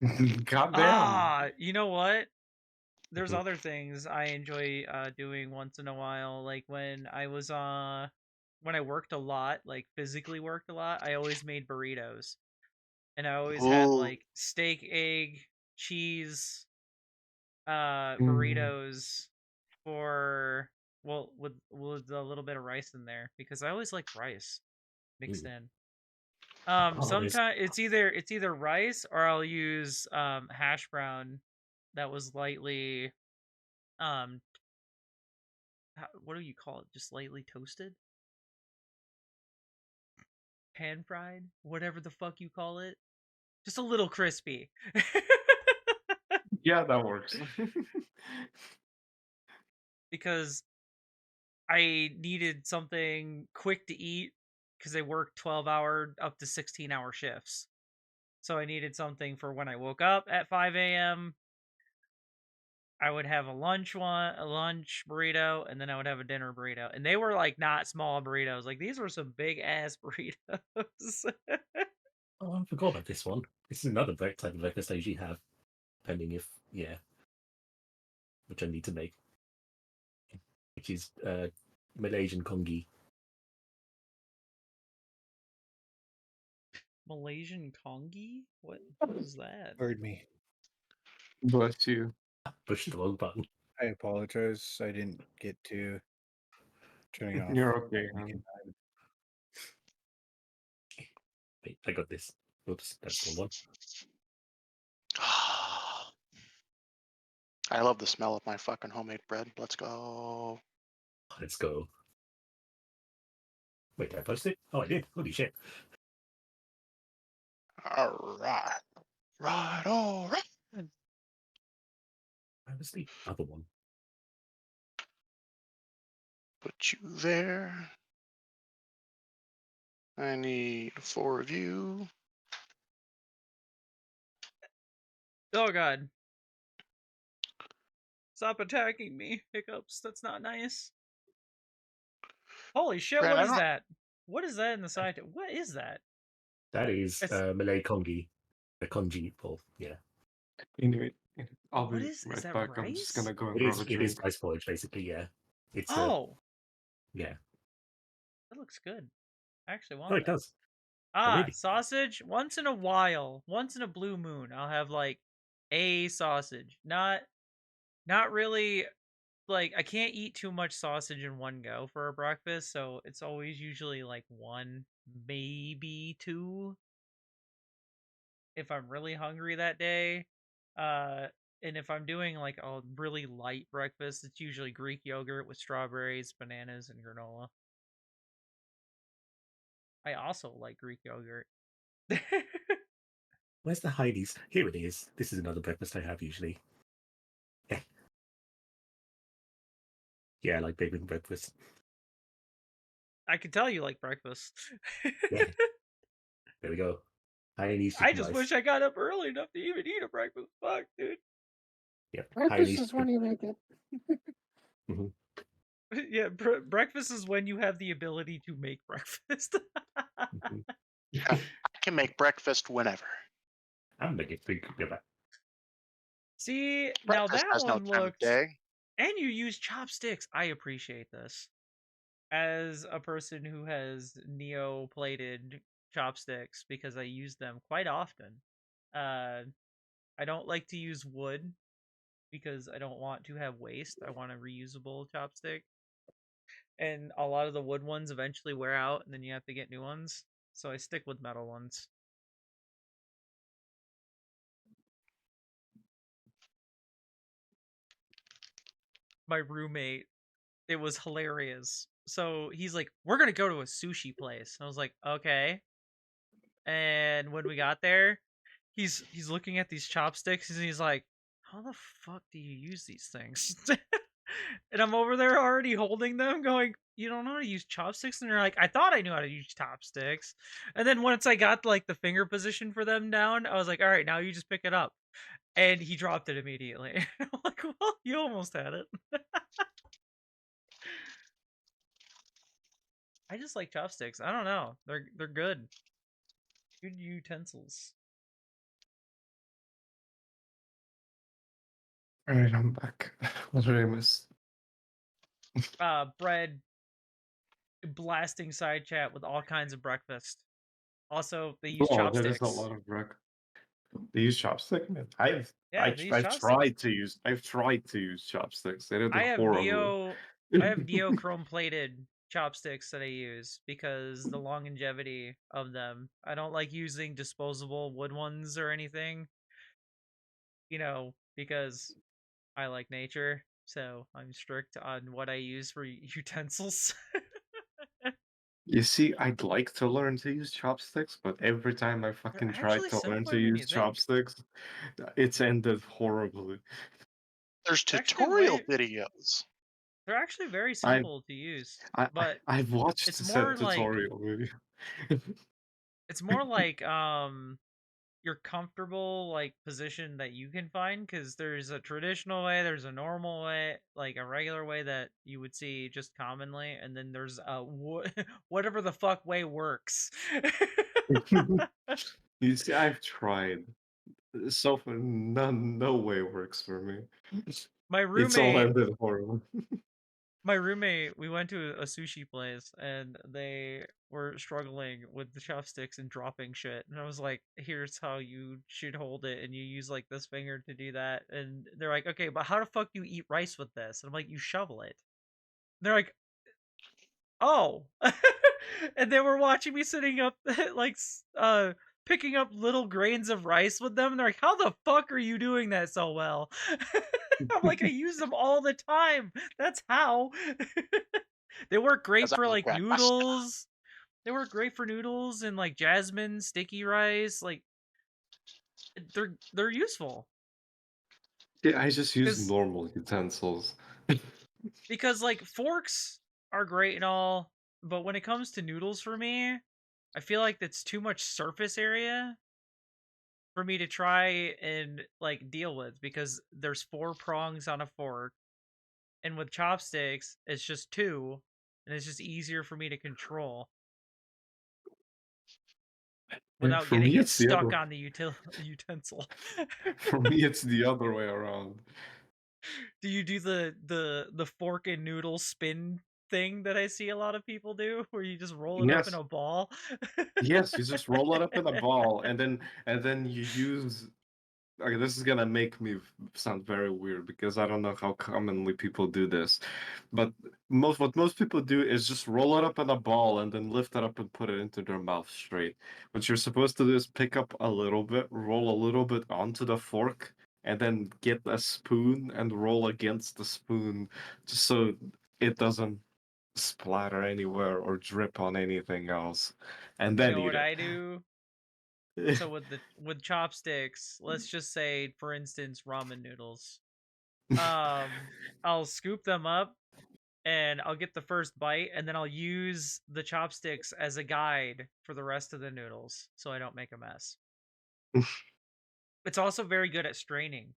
God damn. Ah, you know what? There's Mhm. other things I enjoy doing once in a while. Like when I was when I worked a lot, like physically worked a lot, I always made burritos. And I always had Ooh. like steak, egg, cheese, Mm. burritos for with a little bit of rice in there because I always like rice mixed in. Oh, there's- Sometimes it's either rice or I'll use hash brown that was lightly what do you call it? Just lightly toasted? Pan fried? Whatever the fuck you call it. Just a little crispy. Yeah, that works. Because I needed something quick to eat because I worked 12-hour up to 16-hour shifts. So I needed something for when I woke up at 5 a.m. I would have a lunch burrito, and then I would have a dinner burrito. And they were like not small burritos. Like these were some big ass burritos. Oh, I forgot about this one. This is another type of breakfast I usually have, depending if which I need to make, which is Malaysian congee. Malaysian congee? What is that? Heard me. Bless you. Push the wrong button. I apologize. I didn't get to turning off. You're okay, mic in man. time. Wait, I got this. Oops, that's the one. I love the smell of my fucking homemade bread. Let's go. Let's go. Wait, did I post it? Oh, I did. Holy shit. All right. Right, all right. Where was the other one? Put you there. I need 4 of you. Oh god. Stop attacking me, Hiccups. That's not nice. Holy shit, Brad, what I is don't- that? What is that in the side? What is that? That is It's- Malay congee. The congee ball, yeah. Anyway, I'll What be is right that back. I'm just rice? gonna go and It grab is a it is drink. rice porridge, basically, yeah. It's Oh, yeah. that looks good. I actually Oh, want it that. does. Ah, really- sausage. Once in a while, once in a blue moon, I'll have like a sausage. Not really. Like I can't eat too much sausage in one go for a breakfast, so it's always usually like one, maybe two. If I'm really hungry that day, and if I'm doing like a really light breakfast, it's usually Greek yogurt with strawberries, bananas, and granola. I also like Greek yogurt. Where's the Heidi's? Here it is. This is another breakfast I have usually. Yeah, I like bacon breakfast. I can tell you like breakfast. Yeah. There we go. Heidi's I chicken just rice. wish I got up early enough to even eat a breakfast. Fuck, dude. Yep. Breakfast Heidi's is when you make it. Yeah, breakfast is when you have the ability to make breakfast. Mhm. I can make breakfast whenever. I'm making big. See, now Breakfast that has no one time of looked. day. And you use chopsticks. I appreciate this. As a person who has neo-plated chopsticks, because I use them quite often. I don't like to use wood because I don't want to have waste. I want a reusable chopstick. And a lot of the wood ones eventually wear out, and then you have to get new ones. So I stick with metal ones. My roommate, it was hilarious. So he's like, "We're gonna go to a sushi place." And I was like, "Okay." And when we got there, he's looking at these chopsticks and he's like, "How the fuck do you use these things?" And I'm over there already holding them, going, "You don't know how to use chopsticks?" And they're like, "I thought I knew how to use chopsticks." And then once I got like the finger position for them down, I was like, "All right, now you just pick it up." And he dropped it immediately. I'm like, "Well, you almost had it." I just like chopsticks. I don't know. They're good. Good utensils. All right, I'm back. What did I miss? Bread blasting side chat with all kinds of breakfast. Also, they use Oh, that chopsticks. is a lot of work. They use chopstick, man. I've Yeah, they use I've chopsticks. tried to use chopsticks. They did I have horribly. neochrome plated chopsticks that I use because the longevity of them. I don't like using disposable wood ones or anything. You know, because I like nature, so I'm strict on what I use for utensils. You see, I'd like to learn to use chopsticks, but every time I fucking tried actually to learn to simpler than you use think. chopsticks, it's ended horribly. There's Actually, tutorial videos. they're actually very I simple to use, I but I've watched it's said more like tutorial video. it's more like your comfortable like position that you can find, because there's a traditional way, there's a normal way, like a regular way that you would see just commonly, and then there's a whatever the fuck way works. You see, I've tried. So far, no way works for me. My It's all roommate ended horrible. we went to a sushi place and they were struggling with the chopsticks and dropping shit, and I was like, here's how you should hold it, and you use like this finger to do that, and they're like, okay, but how the fuck do you eat rice with this? And I'm like, you shovel it. And they're like, oh. And they were watching me sitting up like picking up little grains of rice with them, and they're like, how the fuck are you doing that so well? I'm like, I use them all the time. That's how. They work great 'Cause I'm for a like grandmaster. noodles. They work great for noodles and like jasmine sticky rice. Like they're useful. Yeah, I just use 'Cause- normal utensils. Because like forks are great and all, but when it comes to noodles for me, I feel like that's too much surface area for me to try and like deal with, because there's 4 prongs on a fork, and with chopsticks it's just 2, and it's just easier for me to control without For getting me, it it's the stuck other. on the utensil. For me, it's the other way around. Do you do the fork and noodle spin thing that I see a lot of people do, where you just roll it up in Yes. a ball? Yes, you just roll it up in a ball, and then you use. Okay, this is gonna make me sound very weird because I don't know how commonly people do this, but what most people do is just roll it up in a ball and then lift it up and put it into their mouth straight. What you're supposed to do is pick up a little bit, roll a little bit onto the fork, and then get a spoon and roll against the spoon, just so it doesn't splatter anywhere or drip on anything else, and You then know eat what it. I do? So with chopsticks, let's just say, for instance, ramen noodles. I'll scoop them up and I'll get the first bite, and then I'll use the chopsticks as a guide for the rest of the noodles so I don't make a mess. It's also very good at straining.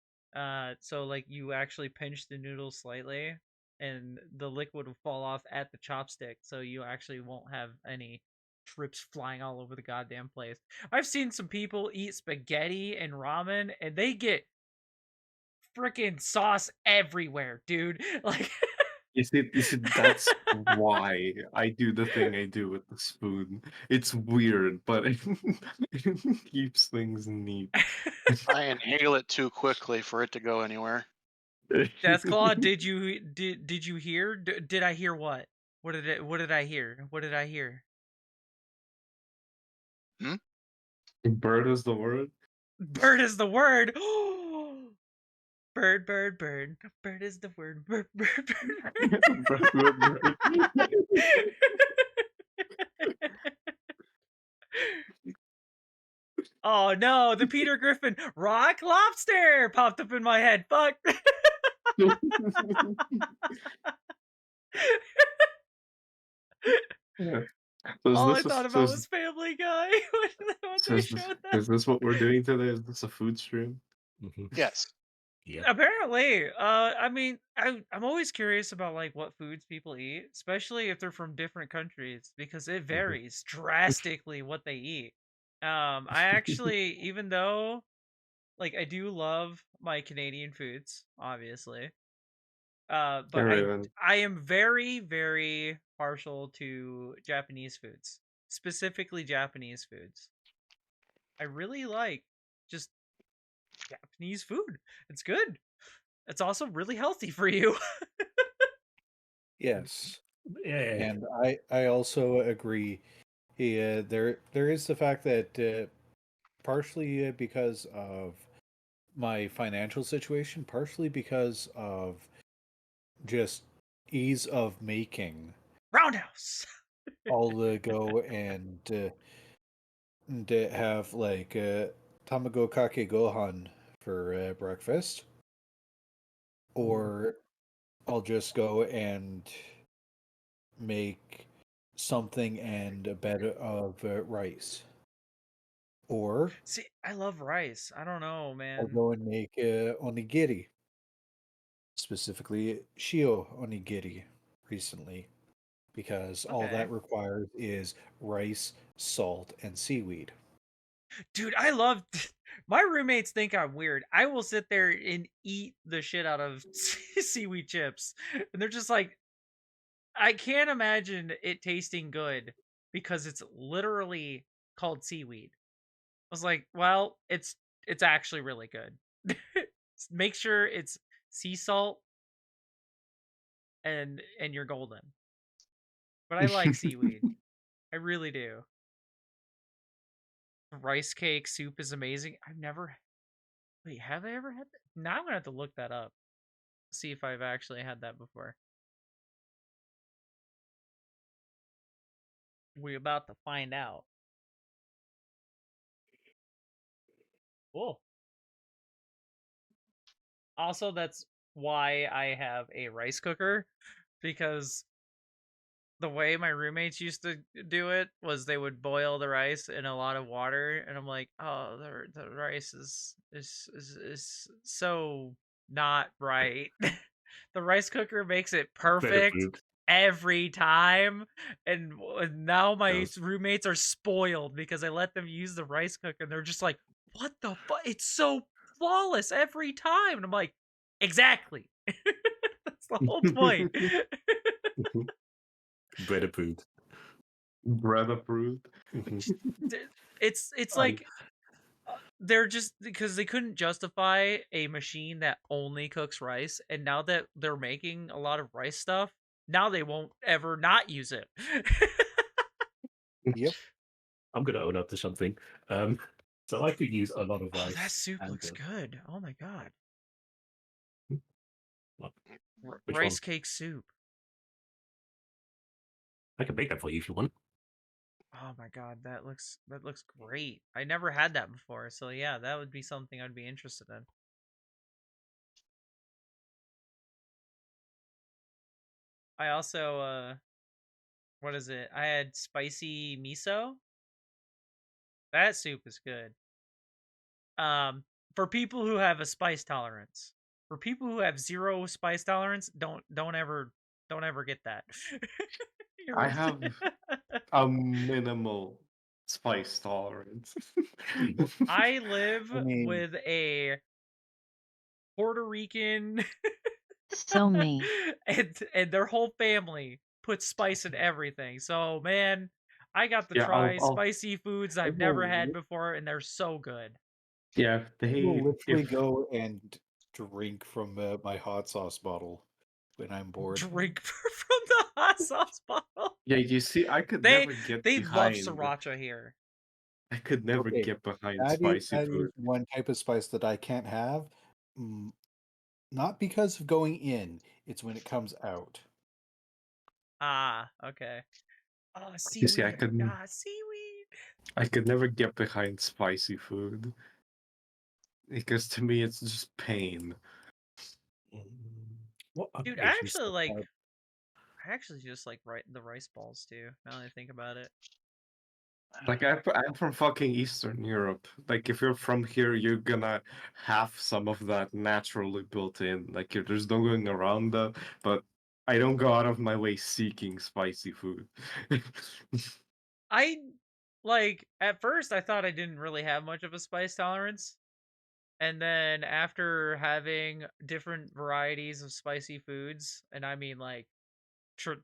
So like you actually pinch the noodle slightly and the liquid will fall off at the chopstick, so you actually won't have any trips flying all over the goddamn place. I've seen some people eat spaghetti and ramen and they get freaking sauce everywhere, dude. Like You see, that's why I do the thing I do with the spoon. It's weird, but it keeps things neat. I inhale it too quickly for it to go anywhere. Deathclaw, did you hear? Did I hear what? What did I hear? What did I hear? Bird is the word. Bird is the word. Bird, bird, bird. Bird is the word. Bird, bird, bird. Bird. Oh no, the Peter Griffin rock lobster popped up in my head. Fuck. Yeah. So All I is thought so about is, was Family Guy when so they is this, showed that. is this what we're doing today? Is this a food stream? Mhm. Yes. Yeah. Apparently, I mean, I'm always curious about like what foods people eat, especially if they're from different countries, because it varies drastically what they eat. I actually, even though like I do love my Canadian foods, obviously, but Everyone. I am very very partial to Japanese foods, specifically Japanese foods. I really like just Japanese food. It's good. It's also really healthy for you. Yes. Yeah. And I also agree. Yeah, there is the fact that partially because of my financial situation, partially because of just ease of making, Roundhouse. I'll go and have like tamago kake gohan for breakfast, or I'll just go and make something and a bed of rice, or See, I love rice. I don't know, I'll man. go and make onigiri, specifically shio onigiri, recently, because all Okay. that requires is rice, salt, and seaweed. Dude, I love my roommates think I'm weird. I will sit there and eat the shit out of seaweed chips. And they're just like, I can't imagine it tasting good because it's literally called seaweed. I was like, well, it's actually really good. Make sure it's sea salt and you're golden. But I like seaweed. I really do. Rice cake soup is amazing. I've never wait, have I ever had that? Now I'm gonna have to look that up. See if I've actually had that before. We're about to find out. Cool. Also, that's why I have a rice cooker, because the way my roommates used to do it was they would boil the rice in a lot of water, and I'm like, oh, the rice is so not right. The rice cooker makes it Better perfect food. every time, and now my Does. roommates are spoiled because I let them use the rice cooker, and they're just like, what the fuck? It's so flawless every time, and I'm like, exactly. That's the whole point. Better food. Bread approved. It's I- like they're just because they couldn't justify a machine that only cooks rice, and now that they're making a lot of rice stuff, now they won't ever not use it. Yep. I'm gonna own up to something. So I could use a lot of Oh, rice. that soup and, looks good. Oh my god. what- which Rice one? cake soup. I can make that for you if you want. Oh my god, that looks great. I never had that before, so yeah, that would be something I'd be interested in. I also what is it? I had spicy miso. That soup is good. For people who have a spice tolerance. For people who have zero spice tolerance, don't ever get that. I have a minimal spice tolerance. I live I mean, with a Puerto Rican So me. and their whole family puts spice in everything. So man, I got to Yeah, try I'll spicy foods I I've never will, had before, and they're so good. yeah, I will literally if go and drink from my hot sauce bottle when I'm bored. Drink from the hot sauce bottle. yeah, you see, I could They never get they love behind. sriracha here. I could never Okay, get behind that spicy is food. one type of spice that I can't have. mm, Not because of going in, it's when it comes out. Ah, okay. Oh, You see, seaweed. Ah, seaweed. I could never get behind spicy food because to me it's just pain. What other Dude, Asian stuff? I actually just like the rice balls too, now that I think about it. Like I'm from fucking Eastern Europe. Like if you're from here, you're gonna have some of that naturally built in. Like there's no going around that. But I don't go out of my way seeking spicy food. I like at first I thought I didn't really have much of a spice tolerance. And then after having different varieties of spicy foods, and I mean like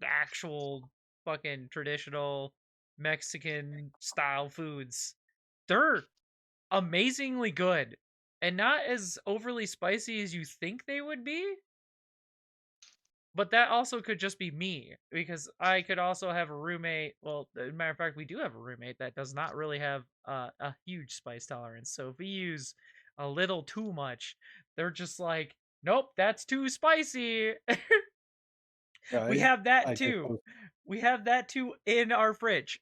actual fucking traditional Mexican style foods, they're amazingly good and not as overly spicy as you think they would be. But that also could just be me because I could also have a roommate. Well, as a matter of fact, we do have a roommate that does not really have a huge spice tolerance. So if we use a little too much, they're just like, nope, that's too spicy. Yeah, We have that I just too. post- We have that too in our fridge.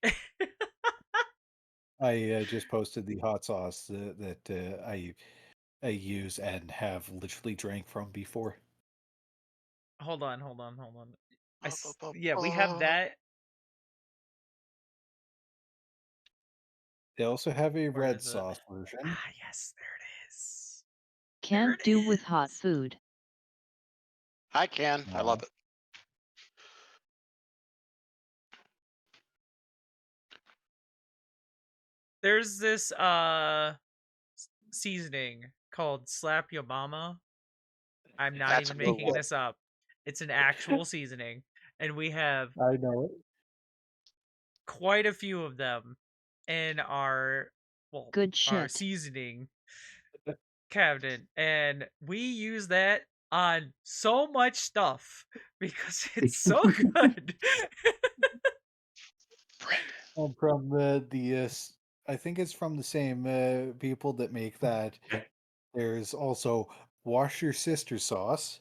I just posted the hot sauce that I use and have literally drank from before. Hold on. Yeah, we have that. They also have a Where red is it? sauce version. Ah, yes, there it is. Can't it do with hot is. food. I can. I love it. There's this seasoning called Slap Your Mama. I'm not That's even a good making one. this up. It's an actual seasoning, and we have I know it. quite a few of them in our Good our shit. seasoning cabinet, and we use that on so much stuff because it's so good. From I think it's from the same people that make that. There's also Wash Your Sister sauce.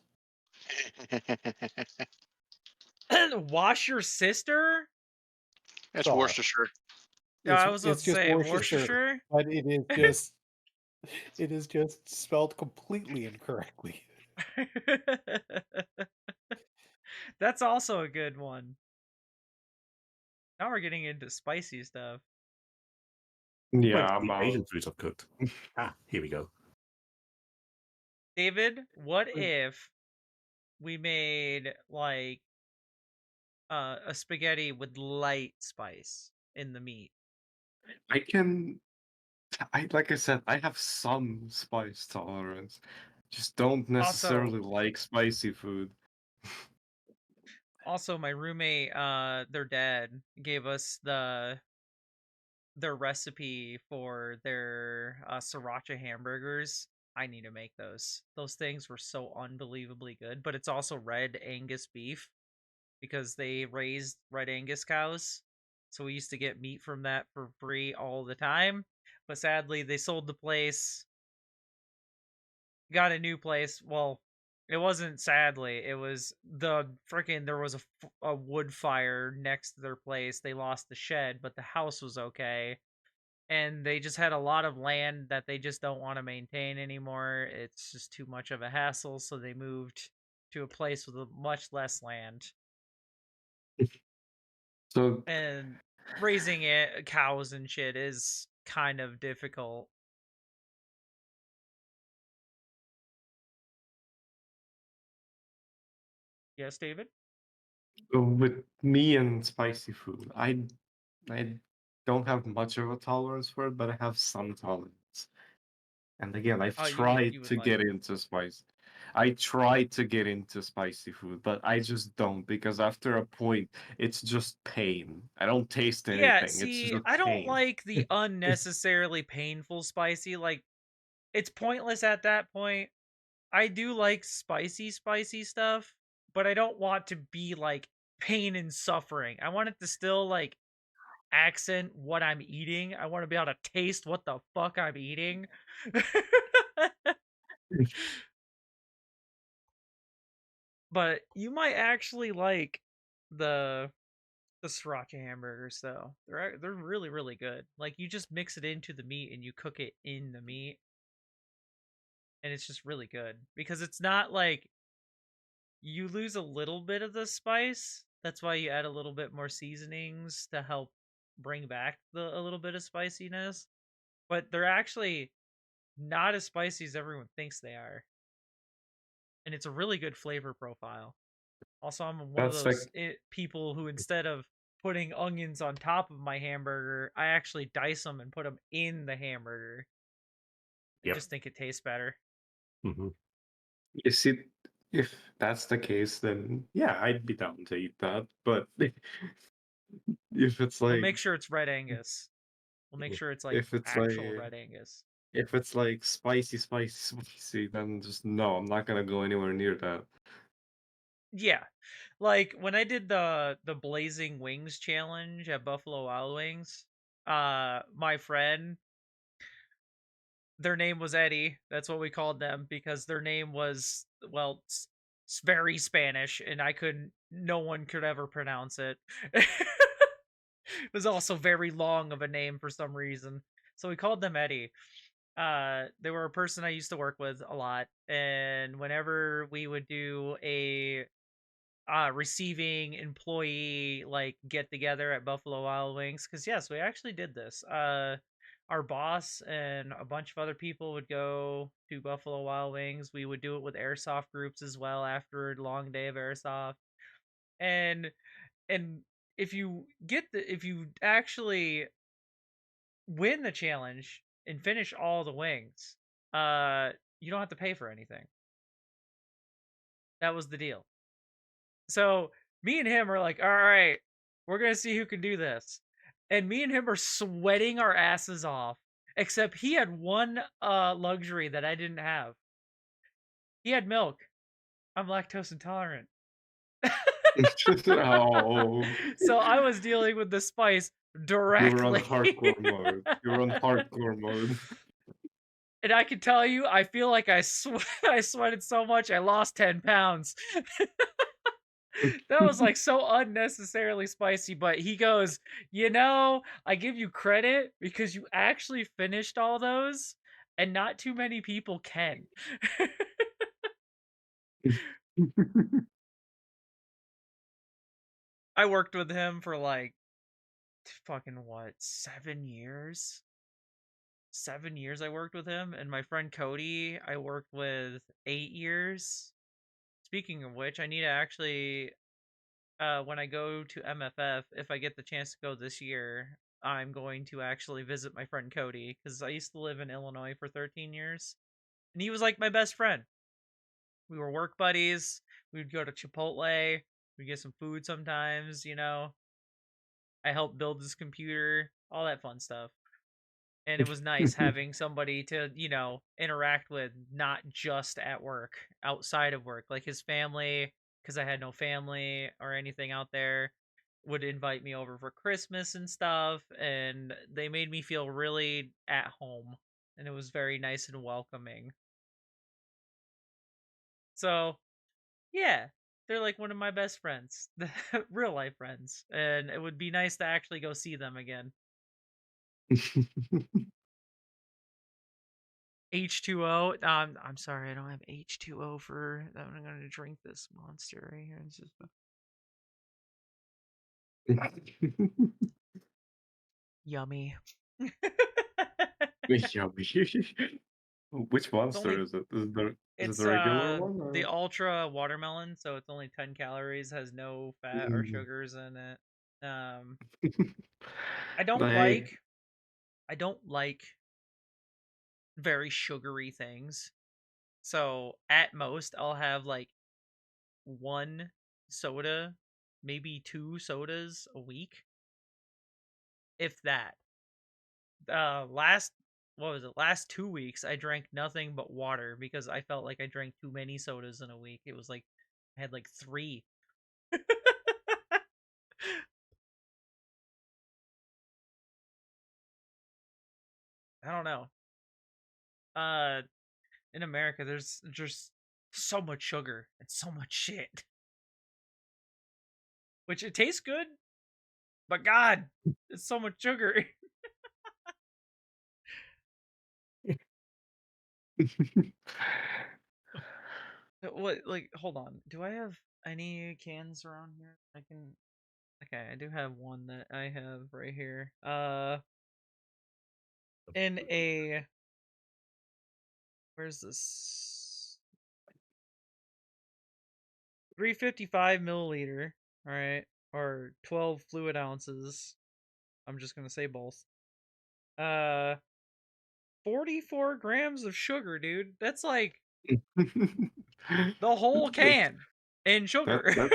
Wash your sister? It's Sauce. Worcestershire. No, I was about It's to just say Worcestershire, Worcestershire. but it is just spelled completely incorrectly. That's also a good one. Now we're getting into spicy stuff. Yeah, the I'm Asian out. foods I've cooked. Here we go. David, what if we made like a spaghetti with light spice in the meat? Like I said, I have some spice tolerance. Just don't necessarily like spicy food. Also, my roommate, their dad gave us their recipe for their sriracha hamburgers. I need to make those. Those things were so unbelievably good, but it's also red Angus beef because they raised red Angus cows. So we used to get meat from that for free all the time. But sadly, they sold the place, got a new place. Well, it wasn't sadly. It was there was a wood fire next to their place. They lost the shed, but the house was okay. And they just had a lot of land that they just don't want to maintain anymore. It's just too much of a hassle, so they moved to a place with much less land. So And raising cows and shit is kind of difficult. Yes, David? with me and spicy food, I don't have much of a tolerance for it, but I have some tolerance. And again, I've Oh, tried you would to like get into spice. I tried to get into spicy food, but I just don't because after a point, it's just pain. I don't taste Yeah, anything. It's see, just I don't pain. like the unnecessarily painful spicy. Like, it's pointless at that point. I do like spicy stuff, but I don't want to be like pain and suffering. I want it to still like accent what I'm eating. I want to be able to taste what the fuck I'm eating. But you might actually like the sriracha hamburgers though. They're really really good. Like you just mix it into the meat and you cook it in the meat, and it's just really good because it's not like you lose a little bit of the spice. That's why you add a little bit more seasonings to help bring back a little bit of spiciness, but they're actually not as spicy as everyone thinks they are, and it's a really good flavor profile. Also, I'm one of That's those people who, instead of putting onions on top of my hamburger, I actually dice them and put them in the hamburger. I Yep. just think it tastes better. Hmm. You see, if that's the case, then yeah, I'd be down to eat that. But if it's We'll like make sure it's red Angus. We'll make sure it's like if it's actual like red Angus. if it's like spicy, spicy, then just no, I'm not gonna go anywhere near that. Yeah. Like when I did the Blazing Wings challenge at Buffalo Wild Wings, my friend, their name was Eddie. That's what we called them because their name was, well, it's very Spanish and no one could ever pronounce it. It was also very long of a name for some reason. So we called them Eddie. They were a person I used to work with a lot, and whenever we would do a receiving employee like get together at Buffalo Wild Wings, because yes, we actually did this. Our boss and a bunch of other people would go to Buffalo Wild Wings. We would do it with airsoft groups as well after a long day of airsoft. And and if you actually win the challenge and finish all the wings, you don't have to pay for anything. That was the deal. So me and him are like, all right, we're gonna see who can do this. And me and him are sweating our asses off. Except he had one luxury that I didn't have. He had milk. I'm lactose intolerant. Oh, So I was dealing with the spice you were on directly. hardcore mode. You were on hardcore mode. And I can tell you, I feel like I sweated so much I lost 10 pounds. That was like so unnecessarily spicy, but he goes, I give you credit because you actually finished all those, and not too many people can. I worked with him for like fucking what, 7 years? 7 years I worked with him, and my friend Cody, I worked with 8 years. Speaking of which, I need to actually when I go to MFF, if I get the chance to go this year, I'm going to actually visit my friend Cody because I used to live in Illinois for 13 years, and he was like my best friend. We were work buddies. We would go to Chipotle. We'd get some food sometimes. I helped build his computer, all that fun stuff. And it was nice having somebody to, interact with, not just at work, outside of work. Like his family, because I had no family or anything out there, would invite me over for Christmas and stuff. And they made me feel really at home. And it was very nice and welcoming. So, yeah, they're like one of my best friends, real life friends. And it would be nice to actually go see them again. H2O. I'm sorry, I don't have H2O for. I'm gonna drink this monster right here. It's just yummy. Which monster only- is it? Is it It's the regular one? the Or? ultra watermelon, so it's only 10 calories, has no fat or Mm. sugars in it. I don't Like, like very sugary things. So at most I'll have like one soda, maybe 2 sodas a week, if that. Last 2 weeks I drank nothing but water because I felt like I drank too many sodas in a week. It was like I had like 3. I don't know. In America there's just so much sugar and so much shit. Which it tastes good, but god, it's so much sugar. What, like, hold on. Do I have any cans around here? Okay, I do have one that I have right here. In a where's this? 355 milliliter, all right, or 12 fluid ounces. I'm just gonna say both. 44 grams of sugar, dude. That's like the whole can in That, sugar.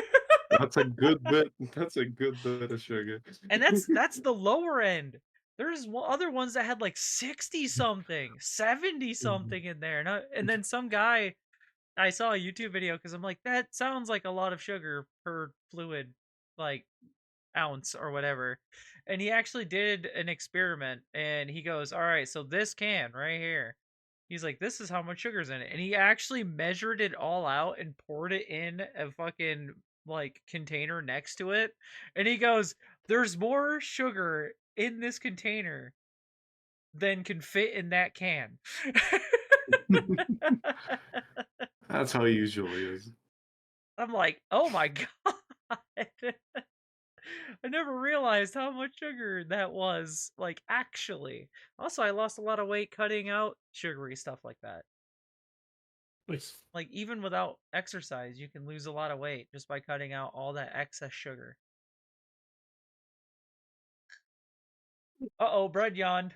that's a good bit. That's a good bit of sugar. And that's the lower end. There's other ones that had like 60 something, 70 something in there. And then some guy, I saw a YouTube video because I'm like, that sounds like a lot of sugar per fluid, like ounce or whatever. And he actually did an experiment and he goes, all right, so this can right here, he's like, this is how much sugar's in it. And he actually measured it all out and poured it in a fucking like container next to it. And he goes, there's more sugar in this container than can fit in that can. That's how it usually is. I'm like, oh my god. I never realized how much sugar that was, like, actually. Also, I lost a lot of weight cutting out sugary stuff like that. Nice. Like, even without exercise, you can lose a lot of weight just by cutting out all that excess sugar. Uh-oh, Bread yawned.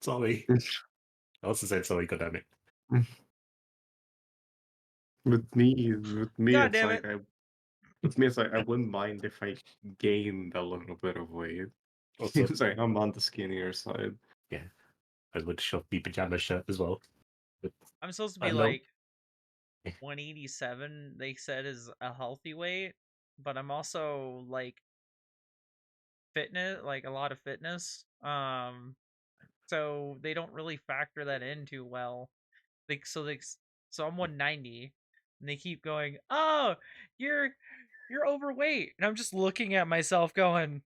Sorry. I also said sorry, god damn it. With me, God it's damn like it. with me, it's like I wouldn't mind if I gained a little bit of weight. Also, It's like I'm on the skinnier side. yeah, I would shove the pajama shirt as well. But I'm supposed to I be know. like 187, they said is a healthy weight, but I'm also like fitness, like a lot of fitness. So they don't really factor that in too well. So I'm 190, and they keep going, "Oh, you're overweight," and I'm just looking at myself, going,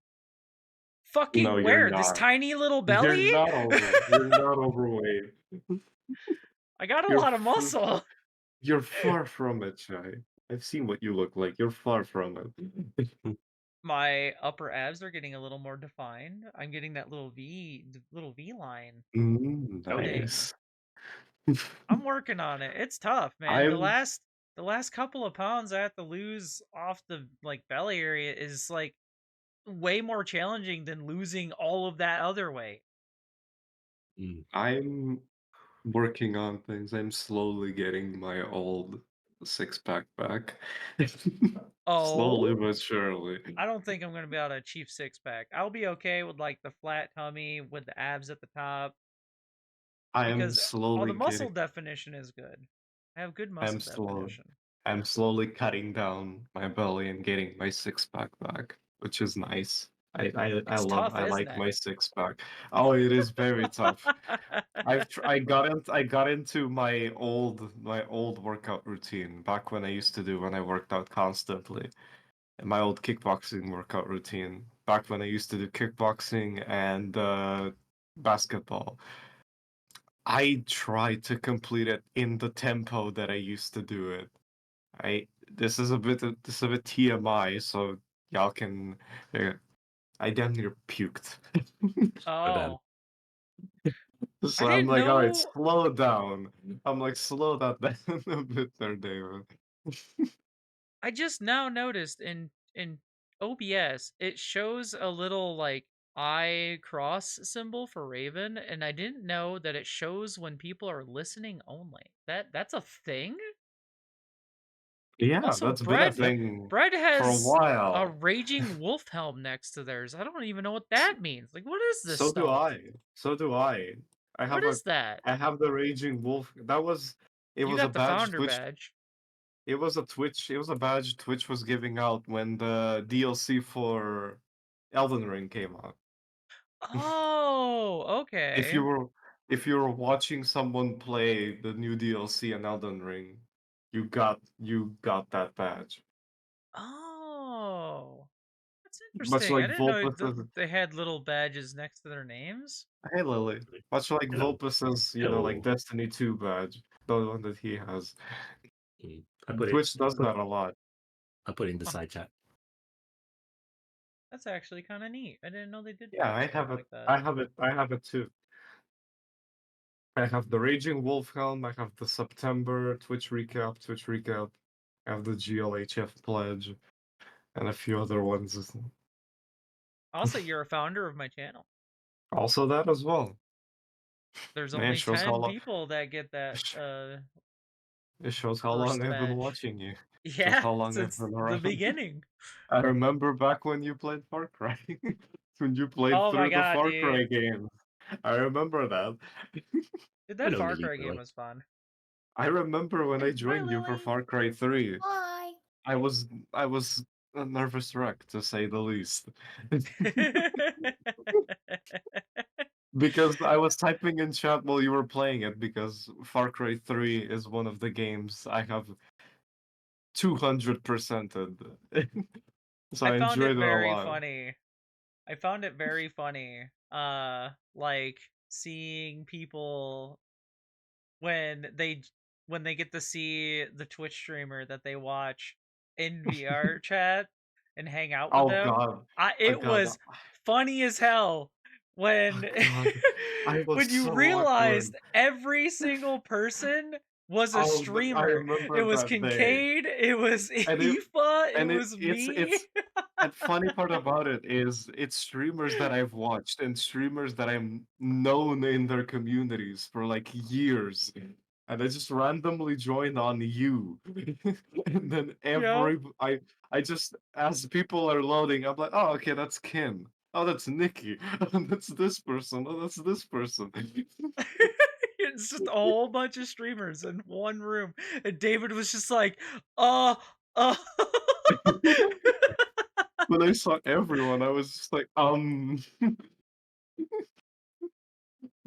"Fucking No, you're where? This not. tiny little You're belly? not you're not overweight. I got a You're lot of muscle." You're far from it, Chai. I've seen what you look like. You're far from it. My upper abs are getting a little more defined. I'm getting that little V line thing. Nice. I'm working on it. It's tough, man. The last couple of pounds I have to lose off the like belly area is like way more challenging than losing all of that other weight. I'm working on things. I'm slowly getting my old six-pack back. Slowly Oh, but surely. I don't think I'm gonna be able to achieve six pack. I'll be okay with like the flat tummy with the abs at the top I am because all the slowly muscle getting. definition is good. I have good I'm muscle slow. definition. I'm slowly cutting down my belly and getting my six-pack back, which is nice. I It's tough, I isn't like it? my six-pack. Oh, it is very tough. I got into my old workout routine back when I used to do when I worked out constantly. My old kickboxing workout routine back when I used to do kickboxing and basketball. I tried to complete it in the tempo that I used to do it. This is a bit TMI, so y'all can. I damn near puked. Oh, I So I'm didn't like, all right, know. slow down. I'm like, slow that down a bit there, David. I just now noticed in OBS it shows a little like eye cross symbol for Raven, and I didn't know that it shows when people are listening only. That's a thing. Yeah, Also, that's been a Bread thing Bread for a has a while. raging wolf helm next to theirs. I don't even know what that means. Like, what is this So do stuff? I. So do I. I What have a is that? I have the Raging Wolf. It You was a got the badge founder Twitch. badge. It was a badge Twitch was giving out when the DLC for Elden Ring came out. Oh, If okay. you were watching someone play the new DLC in Elden Ring, you got that badge. Oh. That's Much interesting. I like didn't know Vulpes' they had little badges next to their names. Hey Lily. Much like Hello. Vulpes', like Hello. Destiny 2 badge. The one that he has. I put it. Twitch does that a lot. I put it in the Huh. side chat. That's actually kind of neat. I didn't know they did Yeah, I stuff have it. like that. I have it. I have it too. I have the Raging Wolf Helm. I have the September Twitch recap. I have the GLHF pledge, and a few other ones. Also, you're a founder of my channel. Also, that as well. There's Man, only shows how 10 long. people that get that It shows how first long I've been badge. watching you. Shows Yeah, how long I've since been the around. beginning. I remember back when you played Far Cry. When you played Oh my through the god, Far Cry dude. games. I remember that. Dude, that Hello, Far Lily Cry game boy. was fun. I remember when I Hi, joined you for Lily. Far Cry 3. Hi. I was a nervous wreck, to say the least. Because I was typing in chat while you were playing it, because Far Cry 3 is one of the games I have 200%ed. So I I found it enjoyed it a very lot. funny. I found it very funny. Like seeing people when they get to see the Twitch streamer that they watch in VR chat and hang out with Oh them. god. Oh It god. was funny as hell when Oh god. I was when you so realized awkward. every single person was a I streamer. remember It was that day. Kincaid, it was And it Aoife, it and was me. and funny part about it is it's streamers that I've watched and streamers that I'm known in their communities for like years. And I just randomly joined on you. And then Yep. I just, as people are loading, I'm like, oh okay, that's Kim. Oh, that's Nikki. That's this person. Oh, that's this person. It's just a whole bunch of streamers in one room, and David was just like, uh. When I saw everyone, I was just like,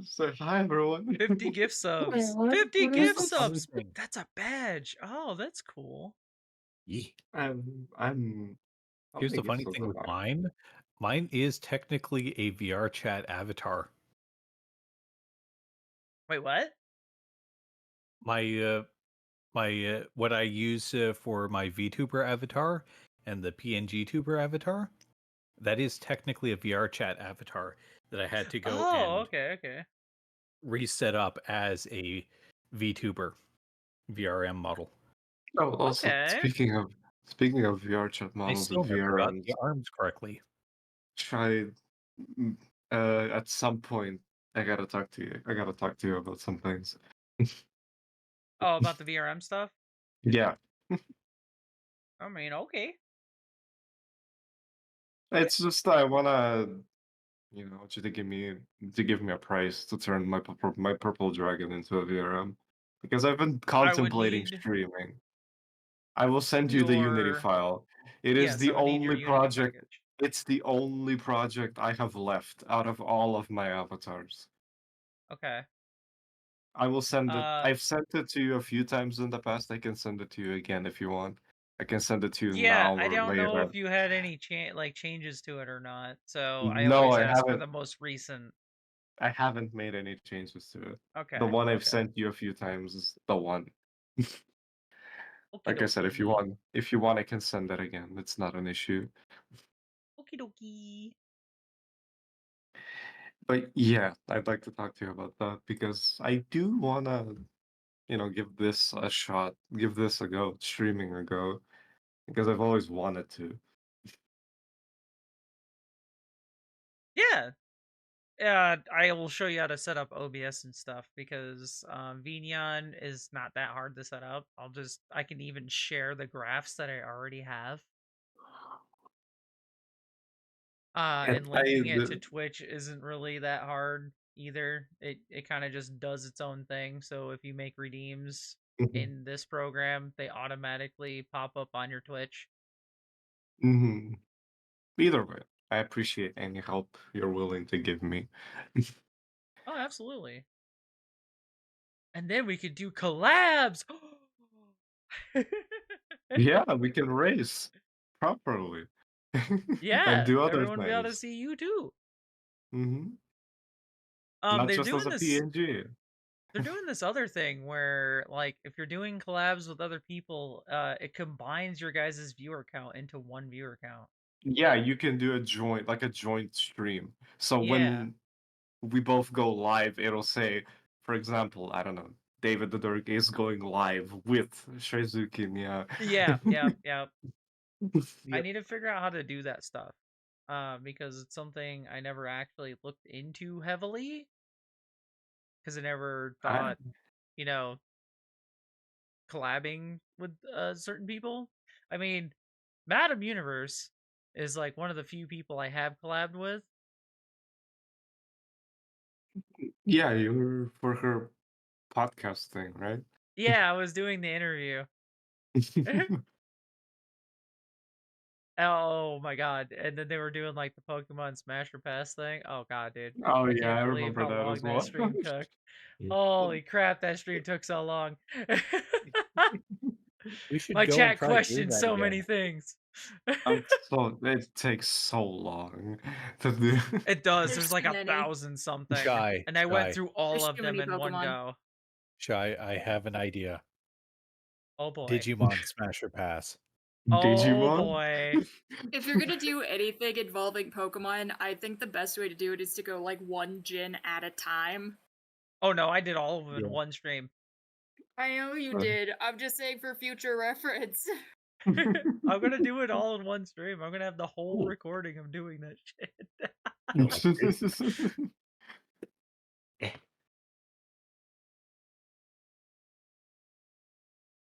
so hi everyone. 50 gift subs. 50 what is gift this? subs. Amazing. That's a badge. Oh, that's cool. Yeah. I'm how Here's many the funny gifts thing does with it matter? mine. Mine is technically a VR chat avatar. Wait, what? My what I use for my VTuber avatar and the PNG tuber avatar, that is technically a VR chat avatar that I had to go Oh, and okay. reset up as a VTuber VRM model. Oh, also Okay. speaking of VR chat I models still and never got VRMs, the arms correctly. try at some point I gotta talk to you. I gotta talk to you about some things. Oh, about the VRM stuff? Yeah, I mean, okay. it's just I wanna, want you to give me a price to turn my purple dragon into a VRM, because I've been I would contemplating need streaming. I will send you the Unity your. file. It is Yes, I the would need your only Unity project. package. It's the only project I have left out of all of my avatars. Okay. I will send it. Uh, I've sent it to you a few times in the past. I can send it to you again if you want. I can send it to you yeah, now I or don't know later. if you had any changes to it or not. So I No, always I ask for haven't. the most recent. I haven't made any changes to it. The Okay. one I've Okay. sent you a few times is the one. Okie Like I said, if you dokie. want, I can send it again. It's not an issue. Okie dokie. But yeah, I'd like to talk to you about that because I do wanna, give this a shot, give this a go, streaming a go, because I've always wanted to. Yeah. I will show you how to set up OBS and stuff because Vignon is not that hard to set up. I can even share the graphs that I already have. And And linking it to Twitch isn't really that hard either. It kind of just does its own thing. So if you make redeems in this program, they automatically pop up on your Twitch. hmm Either way, I appreciate any help you're willing to give me. Oh, absolutely. And then we could do collabs. Yeah, we can race properly and Yeah, do other everyone will be able to things. see you too. hmm Not They're just as doing a this. PNG. They're doing this other thing where, like, if you're doing collabs with other people, it combines your guys' viewer count into one viewer count. Yeah, you can do a joint stream. So Yeah. when we both go live, it'll say, for example, I don't know, David the Dirk is going live with Shizuki. Yeah. Yeah. I Yep. need to figure out how to do that stuff. Because it's something I never actually looked into heavily. Because I never I- thought, you know, collabing with certain people. I mean, Madam Universe is like one of the few people I have collabed with. Yeah, you were for her podcast thing, right? Yeah, I was doing the interview. Oh my god. And then they were doing like the Pokemon Smasher Pass thing. Oh god, dude. Oh I yeah, can't I believe remember how that long as that well. stream took. Yeah. Holy crap, that stream took so long. We should My go and chat try doing questioned that so again. many things. It takes so long to do. It does. There's There's like too many. 1,000 something. Shy, And I went Shy, through all There's of too them many in one Pokemon. go. Shy. I have an idea. Oh boy. Digimon Smasher Pass. Oh Digimon? boy. If you're gonna do anything involving Pokemon, I think the best way to do it is to go like one gen at a time. Oh no, I did all of them in Yeah. one stream. I know you did. I'm just saying for future reference. I'm gonna do it all in one stream. I'm gonna have the whole Ooh. recording of doing that shit.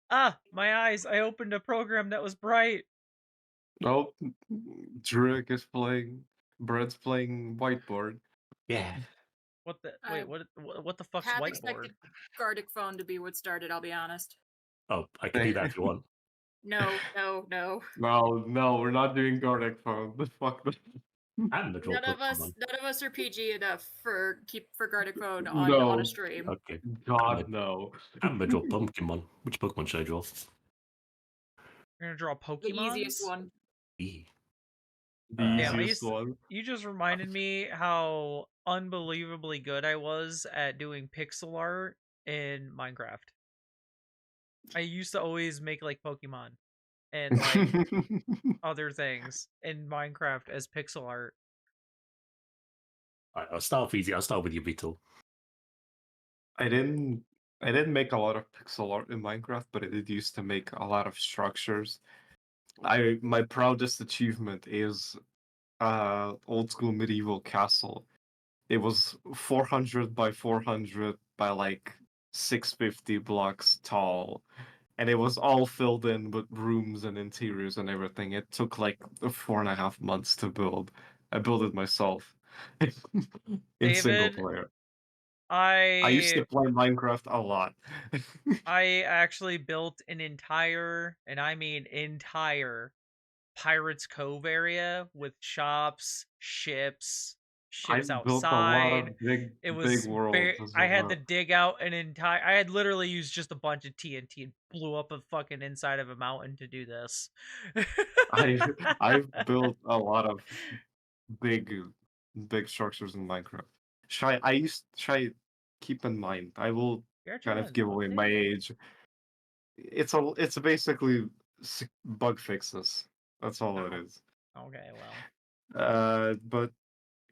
Ah, my eyes. I opened a program that was bright. Oh, Drake is playing. Brett's playing whiteboard. Yeah. What the I wait, what the fuck's Half whiteboard? expected Gardic phone to be what started, I'll be honest. Oh, I can do that if you want. No. No, we're not doing Gardeck phone. Fuck that. And the draw None of Pokemon. us are PG enough for Gardic phone on No. a stream. Okay. God, no. I'm gonna draw Pumpkinmon. Which Pokemon should I draw? You're gonna draw The easiest Pokemons? one. E. The Damn, easiest one. you just reminded me how unbelievably good I was at doing pixel art in Minecraft. I used to always make like Pokemon and like other things in Minecraft as pixel art. Alright, I'll start off easy. I'll start with your Beetle. I didn't make a lot of pixel art in Minecraft, but I did used to make a lot of structures. My proudest achievement is old school medieval castle. It was 400 by 400 by like 650 blocks tall, and it was all filled in with rooms and interiors and everything. It took like 4.5 months to build. I built it myself in single David, player. I used to I play Minecraft a lot. I actually built an entire, and I mean entire, Pirates Cove area with shops, ships I built a lot outside. of big It big was worlds as I had to well. dig out an entire. I had literally used just a bunch of TNT and blew up a fucking inside of a mountain to do this. I've built a lot of big structures in Minecraft. Keep in mind, I will kind of give away my age. It's basically bug fixes. That's all it is. Okay, well. But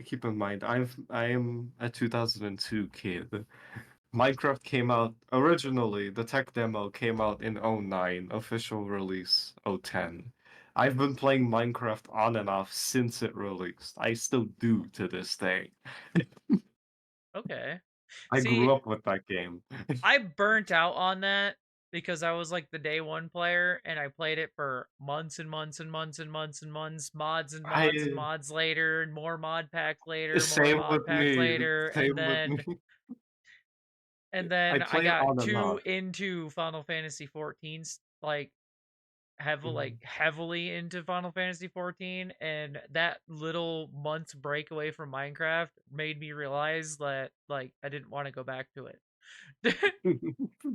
keep in mind, I am a 2002 kid. Minecraft came out originally, the tech demo came out in 09, official release 010. I've been playing Minecraft on and off since it released. I still do to this day. Okay. I See, grew up with that game. I burnt out on that because I was like the day one player and I played it for months and months and months and months and months, mods and mods and mods later, and more mod packs later, more Same mod with packs me. later, Same and with me. then I I play it got on and off. into Final Fantasy 14, like heavily into Final Fantasy 14, and that little months break away from Minecraft made me realize that like I didn't want to go back to it.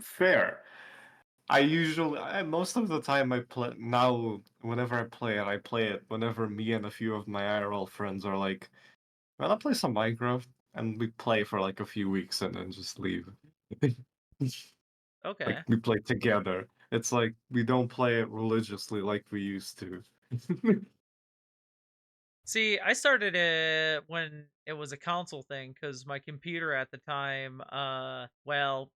Fair. Most of the time I play now. Whenever I play it whenever me and a few of my IRL friends are like, "Wanna play some Minecraft?" And we play for like a few weeks and then just leave. Okay. Like we play together. It's like we don't play it religiously like we used to. See, I started it when it was a console thing because my computer at the time, well,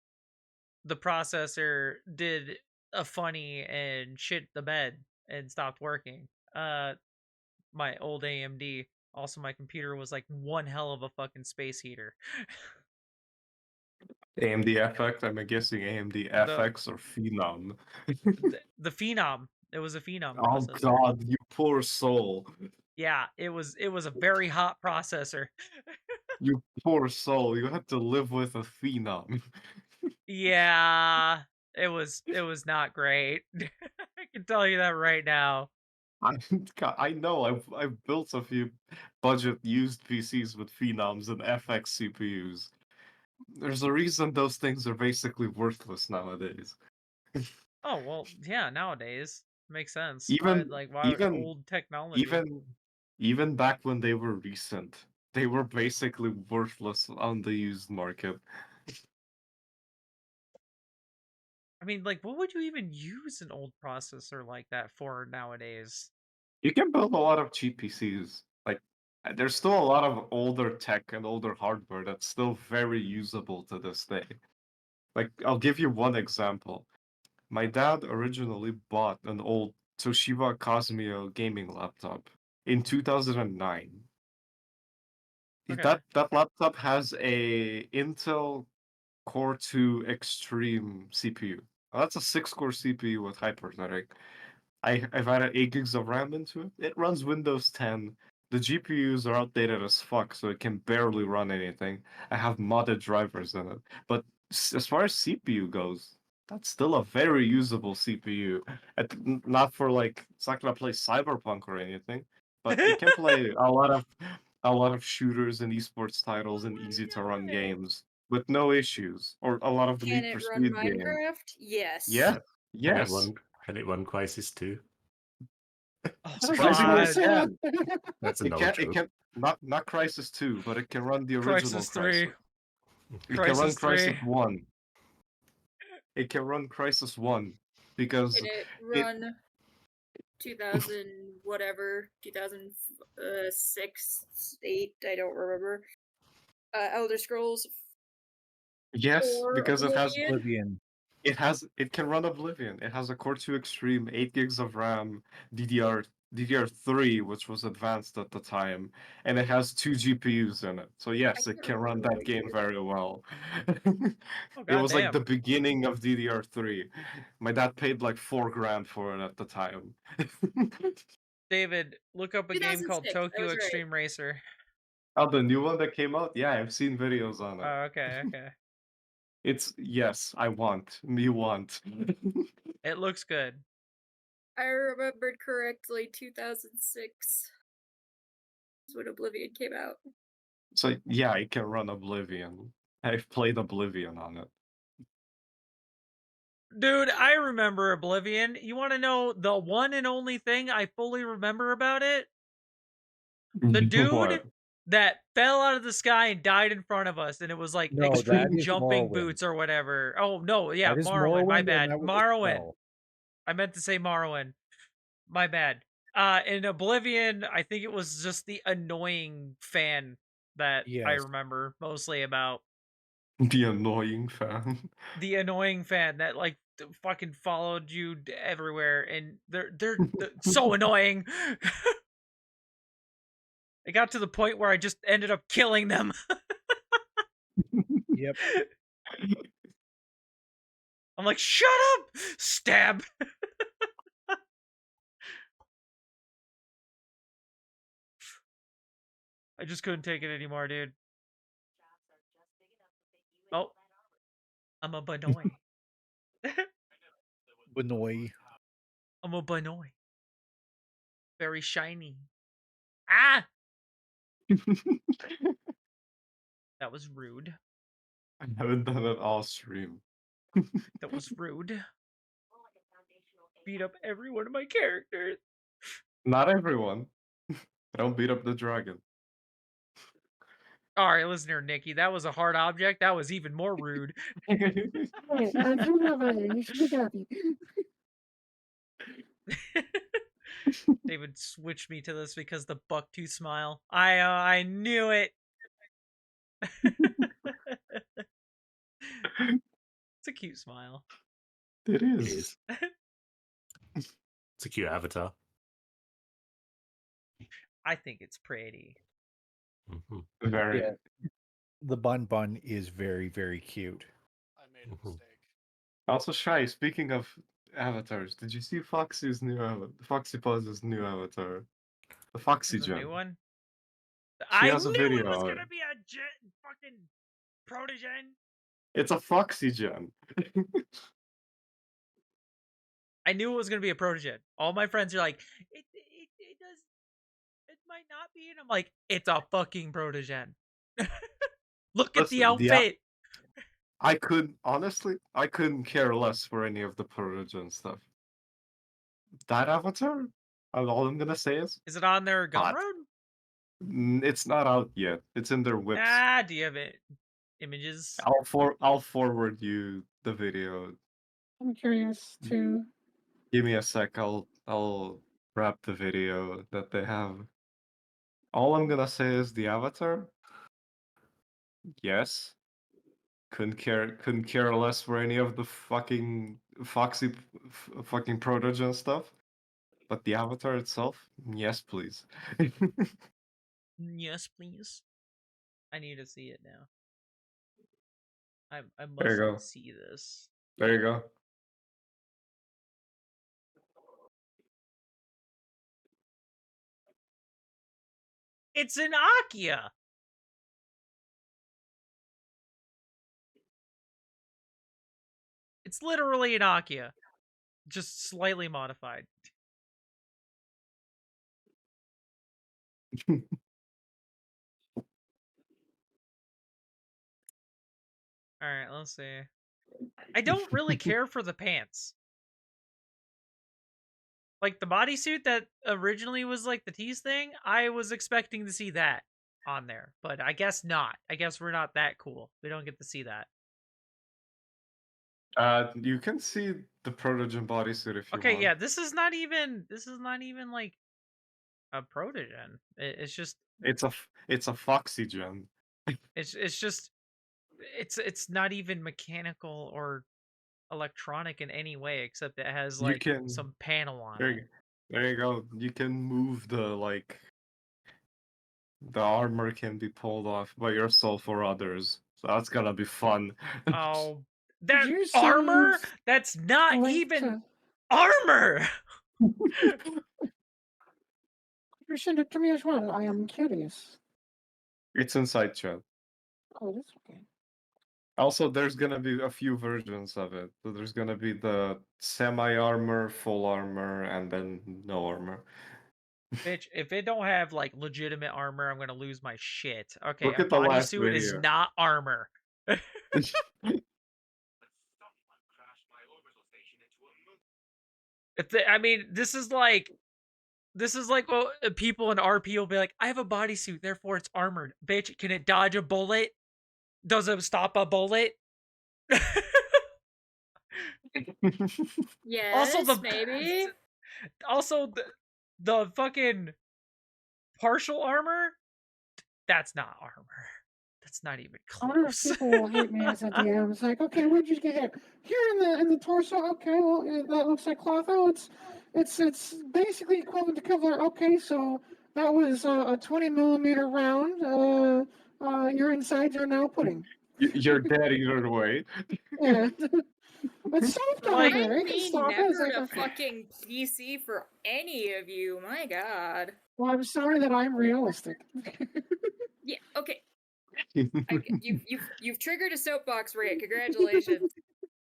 the processor did a funny and shit the bed and stopped working. My old AMD. Also, my computer was like one hell of a fucking space heater. AMD FX, I'm guessing AMD FX or Phenom. The Phenom. It was a Phenom Oh processor. god, you poor soul. Yeah, it was a very hot processor. You poor soul. You had to live with a Phenom. Yeah, it was not great. I can tell you that right now. I know. I've built a few budget used PCs with Phenoms and FX CPUs. There's a reason those things are basically worthless nowadays. Oh well, yeah. Nowadays makes sense. Even Why even old technology? even back when they were recent, they were basically worthless on the used market. I mean, like, what would you even use an old processor like that for nowadays? You can build a lot of cheap PCs. Like, there's still a lot of older tech and older hardware that's still very usable to this day. Like, I'll give you one example. My dad originally bought an old Toshiba Cosmio gaming laptop in 2009. Okay. That laptop has a Intel Core 2 Extreme CPU. That's a 6-core CPU with hyperthreading. I've added 8 gigs of RAM into it. It runs Windows 10. The GPUs are outdated as fuck, so it can barely run anything. I have modded drivers in it. But as far as CPU goes, that's still a very usable CPU. Not for like, it's not gonna play Cyberpunk or anything, but it can play a lot of shooters and esports titles and easy to run games with no issues, or a lot of the Can Need it for run Speed games. Minecraft? Yes. Yeah, Can yes. it run Crisis 2? Oh, Surprisingly, God. it can. That's a It no can. joke. It can. Not Crisis 2, but it can run the original Crisis 3. Crisis. It can run Crisis 3. Crisis 1. It can run Crisis 1 because Can it run 2000 whatever 2006 8? I don't remember. Elder Scrolls. yes, or because it has Oblivion? Oblivion. it can run Oblivion. It has a Core 2 Extreme, 8 gigs of RAM, DDR3, which was advanced at the time, and it has 2 GPUs in it. So yes, it can't can run remember that game very well. Oh, It was like goddamn. the beginning of DDR3. My dad paid like $4,000 for it at the time. David, look up a game called 2006, I Tokyo was right. Extreme Racer. Oh, the new one that came out? Yeah, I've seen videos on it. Oh, okay, okay. It's yes, I want. Me want. It looks good. I remembered correctly, 2006 is when Oblivion came out. So yeah, I can run Oblivion. I've played Oblivion on it. Dude, I remember Oblivion. You want to know the one and only thing I fully remember about it? The dude What? that fell out of the sky and died in front of us, and it was like No, extreme that is jumping Morrowind. boots or whatever. Oh no, yeah, That is Morrowind. My Morrowind, bad. and that was a Morrowind. spell. I meant to say Morrowind. My bad. In Oblivion, I think it was just the annoying fan that I Yes. remember mostly about. The annoying fan. The annoying fan that like fucking followed you everywhere, and they're so annoying. It got to the point where I just ended up killing them. Yep. I'm like, shut up! Stab! I just couldn't take it anymore, dude. Oh. I'm a Banoy. Benoy. I'm a Banoy. Very shiny. Ah! That was rude. I haven't done it all stream. That was rude. Beat up every one of my characters. Not everyone. I don't beat up the dragon. Alright, listen here, Nikki. That was a hard object. That was even more rude. Hey, I'm too over here. You should be happy. David would switch me to this because the bucktooth smile. I knew it. It's a cute smile. It It is. is. It's a cute avatar. I think it's pretty. Mhm. Very. Yeah. The bun is very, very cute. I made a Mhm. mistake. Also, Shy, speaking of avatars, did you see Foxy's new Foxy Puzz's new avatar? The Foxy There's a new Gem. one. She I has a knew it video was on gonna it. be a fucking protogen. It's a Foxy Gem. I knew it was gonna be a protogen. All my friends are like, it does, it might not be, and I'm like, it's a fucking protogen. Look at the Listen, outfit. I couldn't care less for any of the protogen stuff. That avatar, all I'm gonna say is, Is it on their hot. Gumroad? It's not out yet. It's in their whips. Ah, do you have it? Images? I'll forward you the video. I'm curious too. Give me a sec. I'll wrap the video that they have. All I'm gonna say is the avatar. Yes. Couldn't care less for any of the fucking Foxy fucking protogen stuff. But the avatar itself, yes, please. Yes, please. I need to see it now. I There you go. must see this. There you go. It's an Akia. It's literally an Akia, just slightly modified. All right, let's see. I don't really care for the pants. Like the bodysuit that originally was like the tease thing, I was expecting to see that on there, but I guess not. I guess we're not that cool. We don't get to see that. You can see the protogen bodysuit if you Okay, want. yeah, this is not even like a protogen. It's just It's a Foxy Gem. it's just it's not even mechanical or electronic in any way except it has You like can some panel on there it. you, there you go. You can move the armor can be pulled off by yourself or others. So that's gonna be fun. Oh, that you send armor? That's a not link even to- armor. You send it to me as well. I am curious. It's inside chat. Oh, that's okay. Also, there's gonna be a few versions of it. So there's gonna be the semi-armor, full armor, and then no armor. Bitch, if it don't have like legitimate armor, I'm gonna lose my shit. Okay, Look a at the last bodysuit is video. not armor. I mean, this is like what people in RP will be like, I have a bodysuit, therefore it's armored. Bitch, can it dodge a bullet? Does it stop a bullet? Yes, maybe. Also the fucking partial armor, that's not armor. That's not even I wonder if close. people will hate me as a DM. It's like, okay, where'd you get hit? Here in the torso. Okay, well that looks like cloth. Oh, it's basically equivalent to Kevlar. Okay, so that was a 20 millimeter round. Your insides are now pudding. You're dead either way. Yeah. It's soft Like- armor. I'd It can be stop it. It's never like, to okay. fucking PC for any of you. My god. Well, I'm sorry that I'm realistic. Yeah. Okay. You've triggered a soapbox, Ray. Congratulations.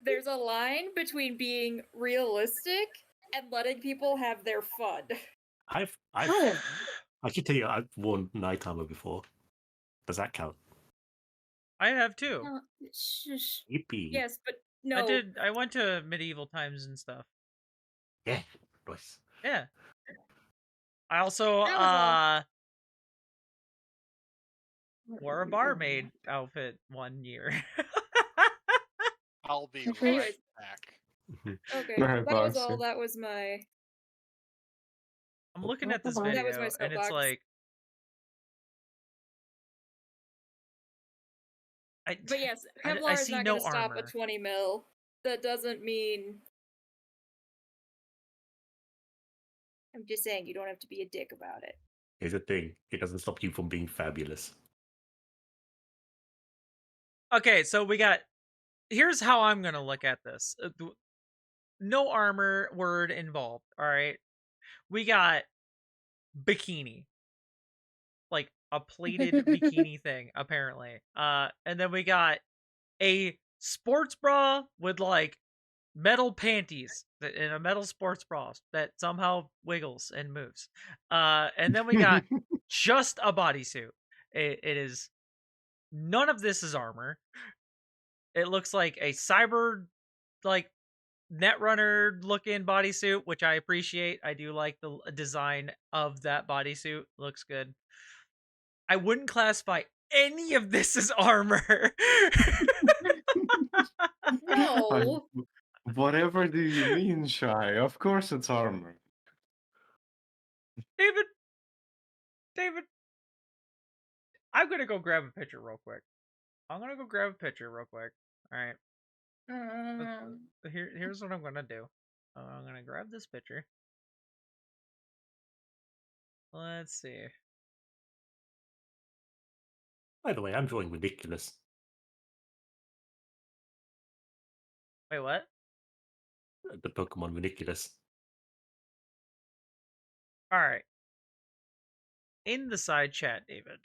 There's a line between being realistic and letting people have their fun. I've Oh, I should tell you I've worn night armor before. Does that count? I have too. No, shush. Yippee. Yes, but no. I went to medieval times and stuff. Yeah. Nice. Yeah. I also That was wore a barmaid outfit one year. I'll be Okay. right back. Okay, Go ahead, that was Boxy. all. That was my. I'm looking Oh, at this come on. That was video my and it's soapbox. like But yes, I Kevlar is see not no going to stop at armor. 20 mil. That doesn't mean. I'm just saying you don't have to be a dick about it. Here's the thing: it doesn't stop you from being fabulous. Okay, so we got. Here's how I'm gonna look at this. No armor word involved. All right, we got bikini, like a plated bikini thing, apparently. And then we got a sports bra with like metal panties in a metal sports bra that somehow wiggles and moves. And then we got just a bodysuit. It is none of this is armor. It looks like a cyber like Netrunner looking bodysuit, which I appreciate. I do like the design of that bodysuit. Looks good. I wouldn't classify any of this as armor. No. Whatever do you mean, Shy? Of course it's armor. David, I'm gonna go grab a picture real quick. All right. Here's what I'm gonna do. I'm gonna grab this picture. Let's see. By the way, I'm drawing ridiculous. Wait, what? The Pokemon ridiculous. All right. In the side chat, David.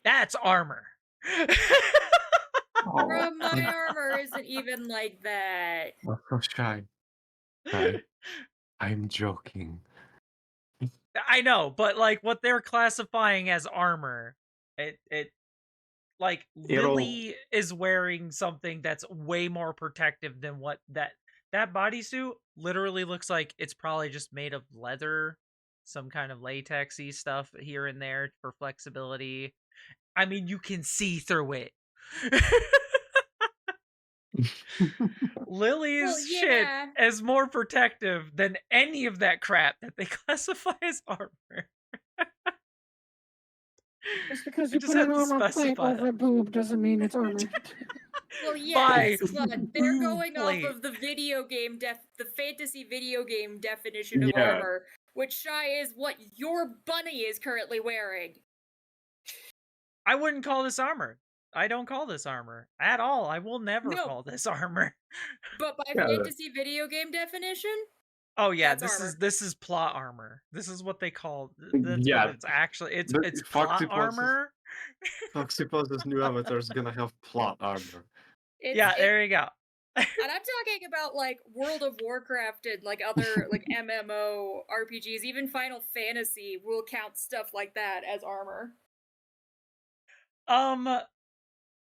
That's armor. Bro, my armor isn't even like that. Oh, so Shy. I'm joking. I know, but like what they're classifying as armor, it like Lily is wearing something that's way more protective than what that bodysuit literally looks like. It's probably just made of leather, some kind of latexy stuff here and there for flexibility. I mean, you can see through it. Lily's shit is more protective than any of that crap that they classify as armor. Just because you put an armor plate over a boob doesn't mean it's armor. Well, yes, but they're going off of the video game the fantasy video game definition of armor, which Shy is what your bunny is currently wearing. I wouldn't call this armor. I don't call this armor at all. I will never call this armor. But by fantasy video game definition? Oh yeah, that's this is plot armor. This is what they call. That's what it's actually. It's plot armor. Foxypus's new avatar is gonna have plot armor. There you go. And I'm talking about like World of Warcraft and like other like MMO RPGs, even Final Fantasy will count stuff like that as armor.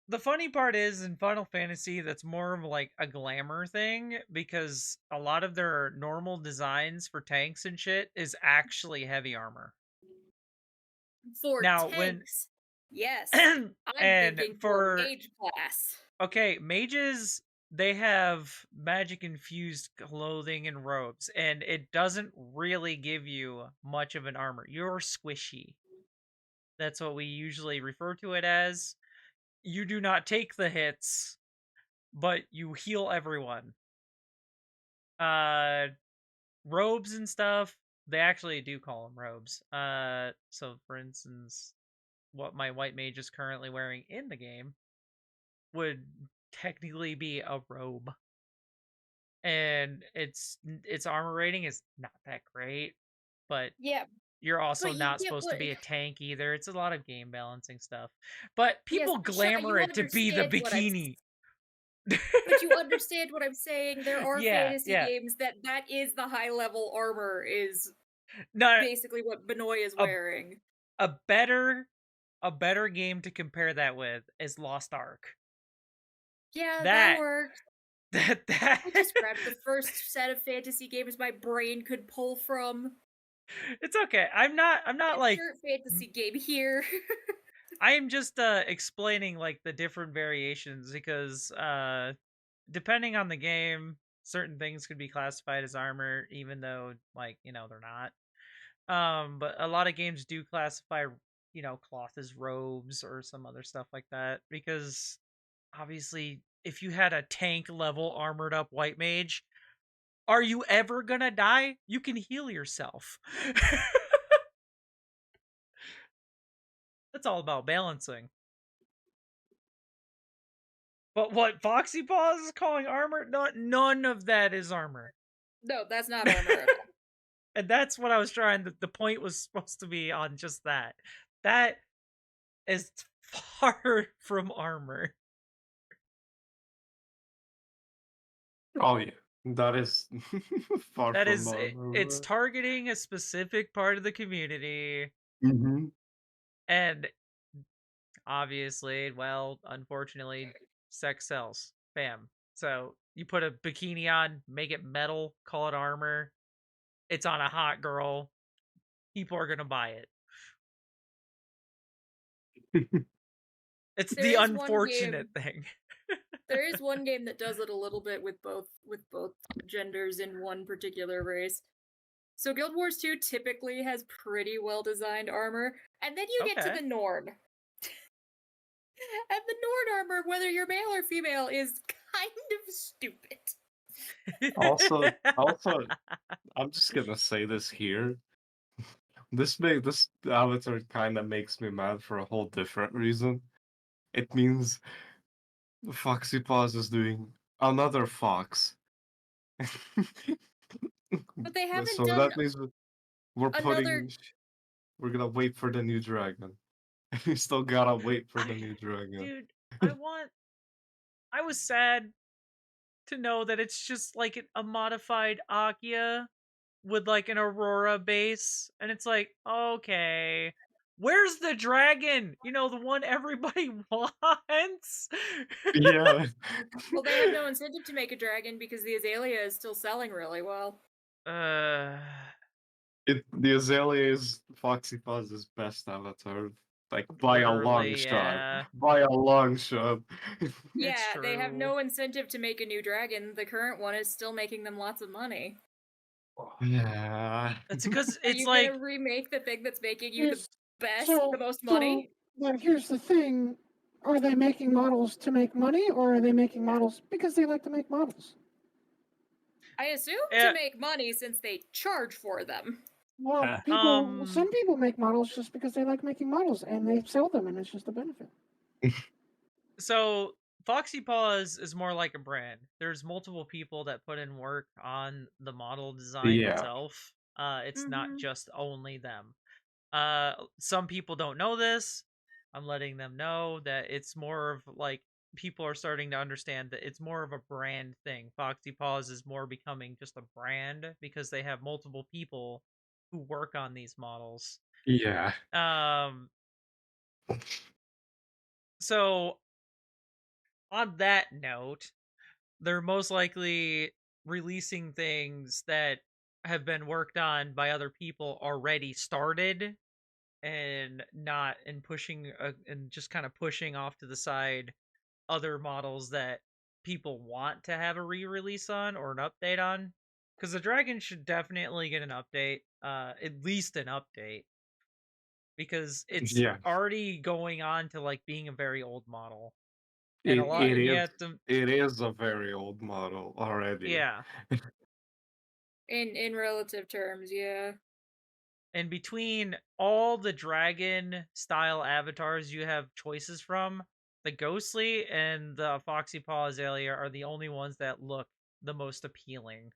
The funny part is in Final Fantasy, that's more of like a glamour thing because a lot of their normal designs for tanks and shit is actually heavy armor. For now, tanks, yes, I'm thinking for mage class. Okay, mages, they have magic infused clothing and robes, and it doesn't really give you much of an armor. You're squishy. That's what we usually refer to it as. You do not take the hits, but you heal everyone. Robes and stuff, they actually do call them robes. So for instance, what my white mage is currently wearing in the game would technically be a robe. And its armor rating is not that great, but yeah. You're also not supposed to be a tank either. It's a lot of game balancing stuff. But people glamour it to be the bikini. But you understand what I'm saying? There are fantasy games that is the high level armor is basically what Benoit is wearing. A better game to compare that with is Lost Ark. Yeah, that works. I just grabbed the first set of fantasy games my brain could pull from. It's okay. I'm not like fantasy game here. I am just explaining like the different variations because depending on the game, certain things could be classified as armor, even though, like, they're not. But a lot of games do classify, cloth as robes or some other stuff like that, because obviously, if you had a tank level armored up white mage, are you ever gonna die? You can heal yourself. That's all about balancing. But what Foxy Paws is calling armor, none of that is armor. No, that's not armor at all. And that's what I was trying. The point was supposed to be on just that. That is far from armor. Oh yeah, that is far That from is, it's targeting a specific part of the community, and obviously, well, unfortunately, sex sells. Bam. So you put a bikini on, make it metal, call it armor. It's on a hot girl. People are gonna buy it. It's There the is one unfortunate thing. There is one game that does it a little bit with both genders in one particular race. So Guild Wars 2 typically has pretty well designed armor, and then you get to Okay. the Nord. And the Nord armor, whether you're male or female, is kind of stupid. Also, I'm just gonna say this here. This avatar kind of makes me mad for a whole different reason. It means Foxy Paws is doing another fox. But they haven't So done that means we're another. we're gonna wait for the new dragon. We still gotta wait for the new dragon. Dude, I was sad to know that it's just like a modified Akia with like an Aurora base, and it's like, okay, where's the dragon? The one everybody wants. Yeah. Well, they have no incentive to make a dragon because the Azalea is still selling really well. The Azalea is Foxy Paws' best avatar, like by a long Literally, shot. yeah. By a long shot. Yeah, they have true. no incentive to make a new dragon. The current one is still making them lots of money. Yeah. It's because Are it's you like gonna remake the thing that's making you the Here's- best, so, the most money? But here's the thing: are they making models to make money, or are they making models because they like to make models? I assume Yeah. to make money since they charge for them. Well, some people make models just because they like making models, and they sell them, and it's just a benefit. So Foxy Paws is more like a brand. There's multiple people that put in work on the model design Yeah. itself. It's not Mhm. just only them. Some people don't know this. I'm letting them know that it's more of like people are starting to understand that it's more of a brand thing. Foxy Paws is more becoming just a brand because they have multiple people who work on these models. Yeah. So on that note, they're most likely releasing things that have been worked on by other people already started, and not and pushing and just kind of pushing off to the side other models that people want to have a re-release on or an update on, because the dragon should definitely get an update, at least an update, because it's Yeah. already going on to like being a very old model. It, And a lot, it and you is. have to, It is a very old model already. yeah. In relative terms, yeah. And between all the dragon style avatars you have choices from, the Ghostly and the Foxy Paw Azalea are the only ones that look the most appealing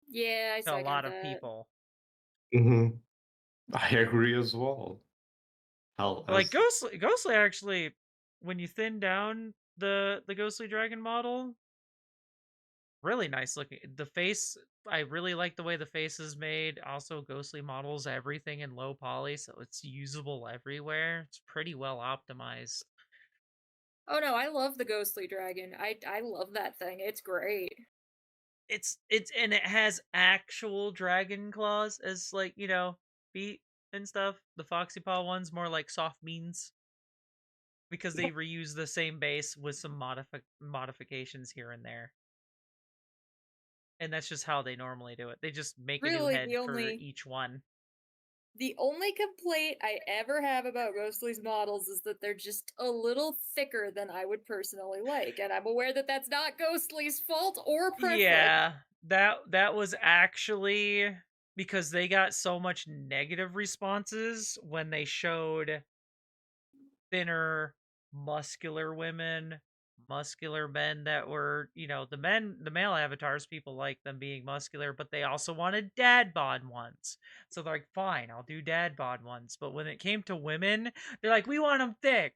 Yeah, I to a second lot of that. people. I agree as well. Hell, Like Ghostly actually, when you thin down the Ghostly dragon model, really nice looking. The face, I really like the way the face is made. Also, Ghostly models everything in low poly, so it's usable everywhere. It's pretty well optimized. Oh no, I love the Ghostly Dragon. I love that thing. It's great. It's and it has actual dragon claws as like, feet and stuff. The Foxy Paw one's more like soft beans, because they reuse the same base with some modifications here and there. and that's just how they normally do it. They just make a new Really, head the for only each one. the only complaint I ever have about Ghostly's models is that they're just a little thicker than I would personally like, and I'm aware that that's not Ghostly's fault or preference. Yeah, that was actually because they got so much negative responses when they showed thinner, muscular women, muscular men that were, the male avatars, people like them being muscular, but they also wanted dad bod ones. So they're like, fine, I'll do dad bod ones. But when it came to women, they're like, we want them thick.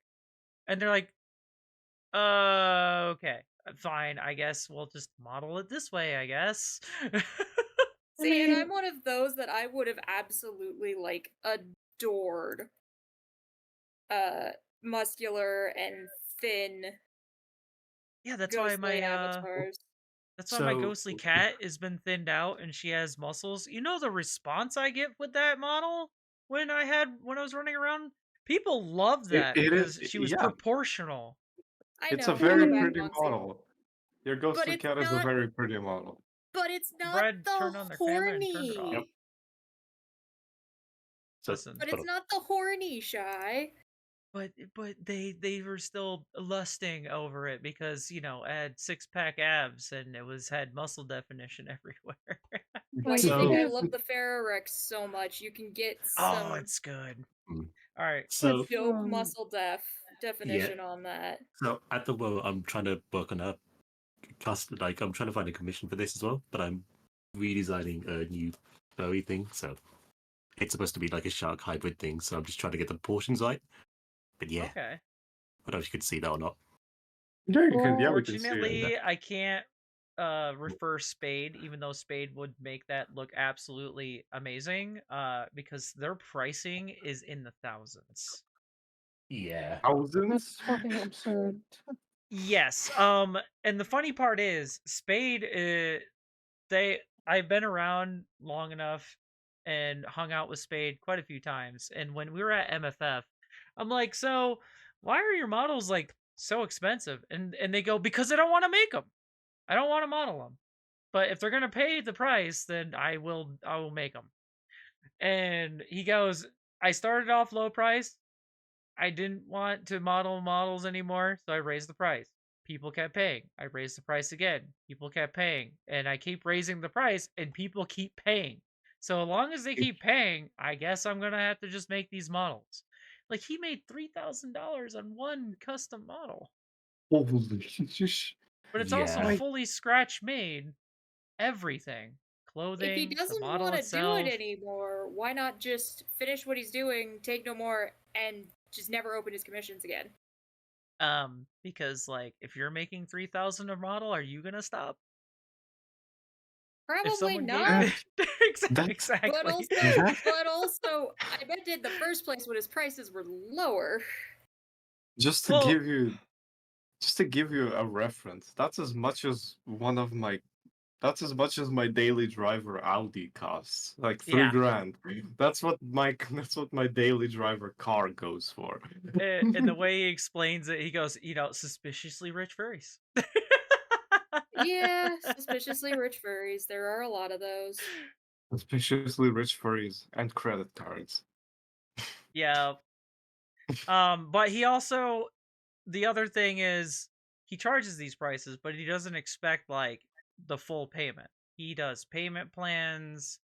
And they're like, okay, fine, I guess we'll just model it this way, I guess. See, and I'm one of those that I would have absolutely like adored muscular and thin Yeah, that's why ghostly my avatars. that's why my So- ghostly cat has been thinned out and she has muscles. You know the response I get with that model when I was running around? People love that it because is- she was yeah. proportional. I It's know, a I'm a very bad pretty Monty. model. Your ghostly it's cat is a not- very pretty model. But it's not Brad the turned on their camera and turned it horny. off. So, Listen, But it's not the horny Shy. but they were still lusting over it because it had 6-pack abs and had muscle definition everywhere. Why do you think I So- love the Ferrorex so much? You can get Oh, some it's good. Mm. All right. So, dope muscle definition on that. so at the moment, I'm trying to work on a custom. Like, I'm trying to find a commission for this as well, but I'm redesigning a new furry thing. So it's supposed to be like a shark hybrid thing. So I'm just trying to get the proportions right. But yeah, Okay. I don't know if you could see that or not. Yeah, we can see it. Unfortunately, I can't refer Spade, even though Spade would make that look absolutely amazing, because their pricing is in the thousands. Yeah. Thousands? That's fucking absurd. Yes. And the funny part is, Spade, I've been around long enough and hung out with Spade quite a few times. And when we were at MFF, I'm like, so why are your models like so expensive? And they go, because I don't want to make them. I don't want to model them. But if they're gonna pay the price, then I will make them. And he goes, I started off low price. I didn't want to model models anymore, so I raised the price. People kept paying. I raised the price again. People kept paying. And I keep raising the price, and people keep paying. So as long as they keep paying, I guess I'm going to have to just make these models. Like, he made $3,000 on one custom model. Holy shit. But it's also Yeah. fully scratch made. Everything. Clothing, If he the doesn't model want to do itself. it anymore, why not just finish what he's doing, take no more, and just never open his commissions again? Because like if you're making 3,000 a model, are you gonna stop? If Probably someone not. gave exactly. But also, I bet in the first place when his prices were lower. Just to Well- give you a reference, that's as much as my daily driver Audi costs. Like Yeah. $3,000. That's what my daily driver car goes for. And the way he explains it, he goes, suspiciously rich furries. Yeah, suspiciously rich furries. There are a lot of those. Suspiciously rich furries and credit cards. Yeah. But he also, the other thing is, he charges these prices, but he doesn't expect like the full payment. He does payment plans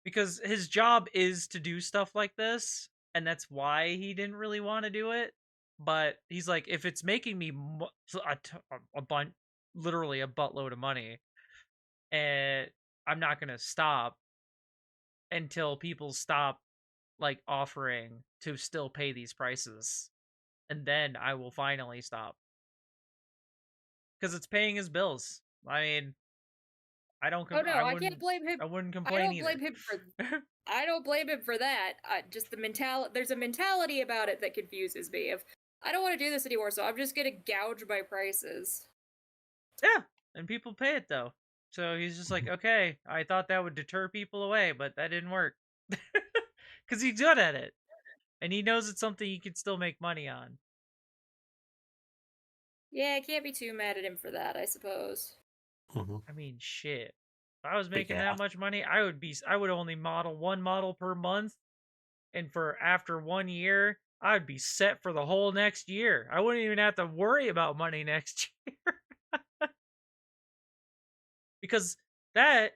because his job is to do stuff like this, and that's why he didn't really want to do it. But he's like, if it's making me literally a buttload of money, and I'm not gonna stop until people stop like offering to still pay these prices, and then I will finally stop because it's paying his bills. I mean, I don't. Oh no, I wouldn't- can't blame him. I wouldn't I complain don't blame either. him for. I don't blame him for that. Just the mentality. There's a mentality about it that confuses me. Of I don't want to do this anymore, so I'm just gonna gouge my prices. Yeah, and people pay it though. So he's just like, okay, I thought that would deter people away, but that didn't work. Because he's good at it. And he knows it's something he can still make money on. Yeah, I can't be too mad at him for that, I suppose. Mhm. I mean, shit. If I was making yeah. that much money, I would only model one model per month, and after 1 year, I'd be set for the whole next year. I wouldn't even have to worry about money next year. Because that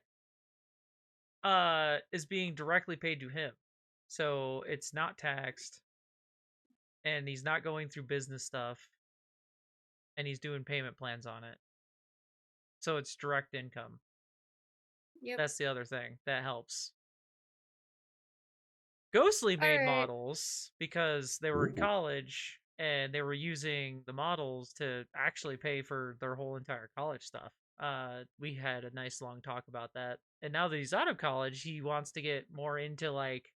is being directly paid to him. So it's not taxed, and he's not going through business stuff, and he's doing payment plans on it. So it's direct income. Yep. That's the other thing that helps. Ghostly made Alright. models because they were in college and they were using the models to actually pay for their whole entire college stuff. We had a nice long talk about that. And now that he's out of college, he wants to get more into like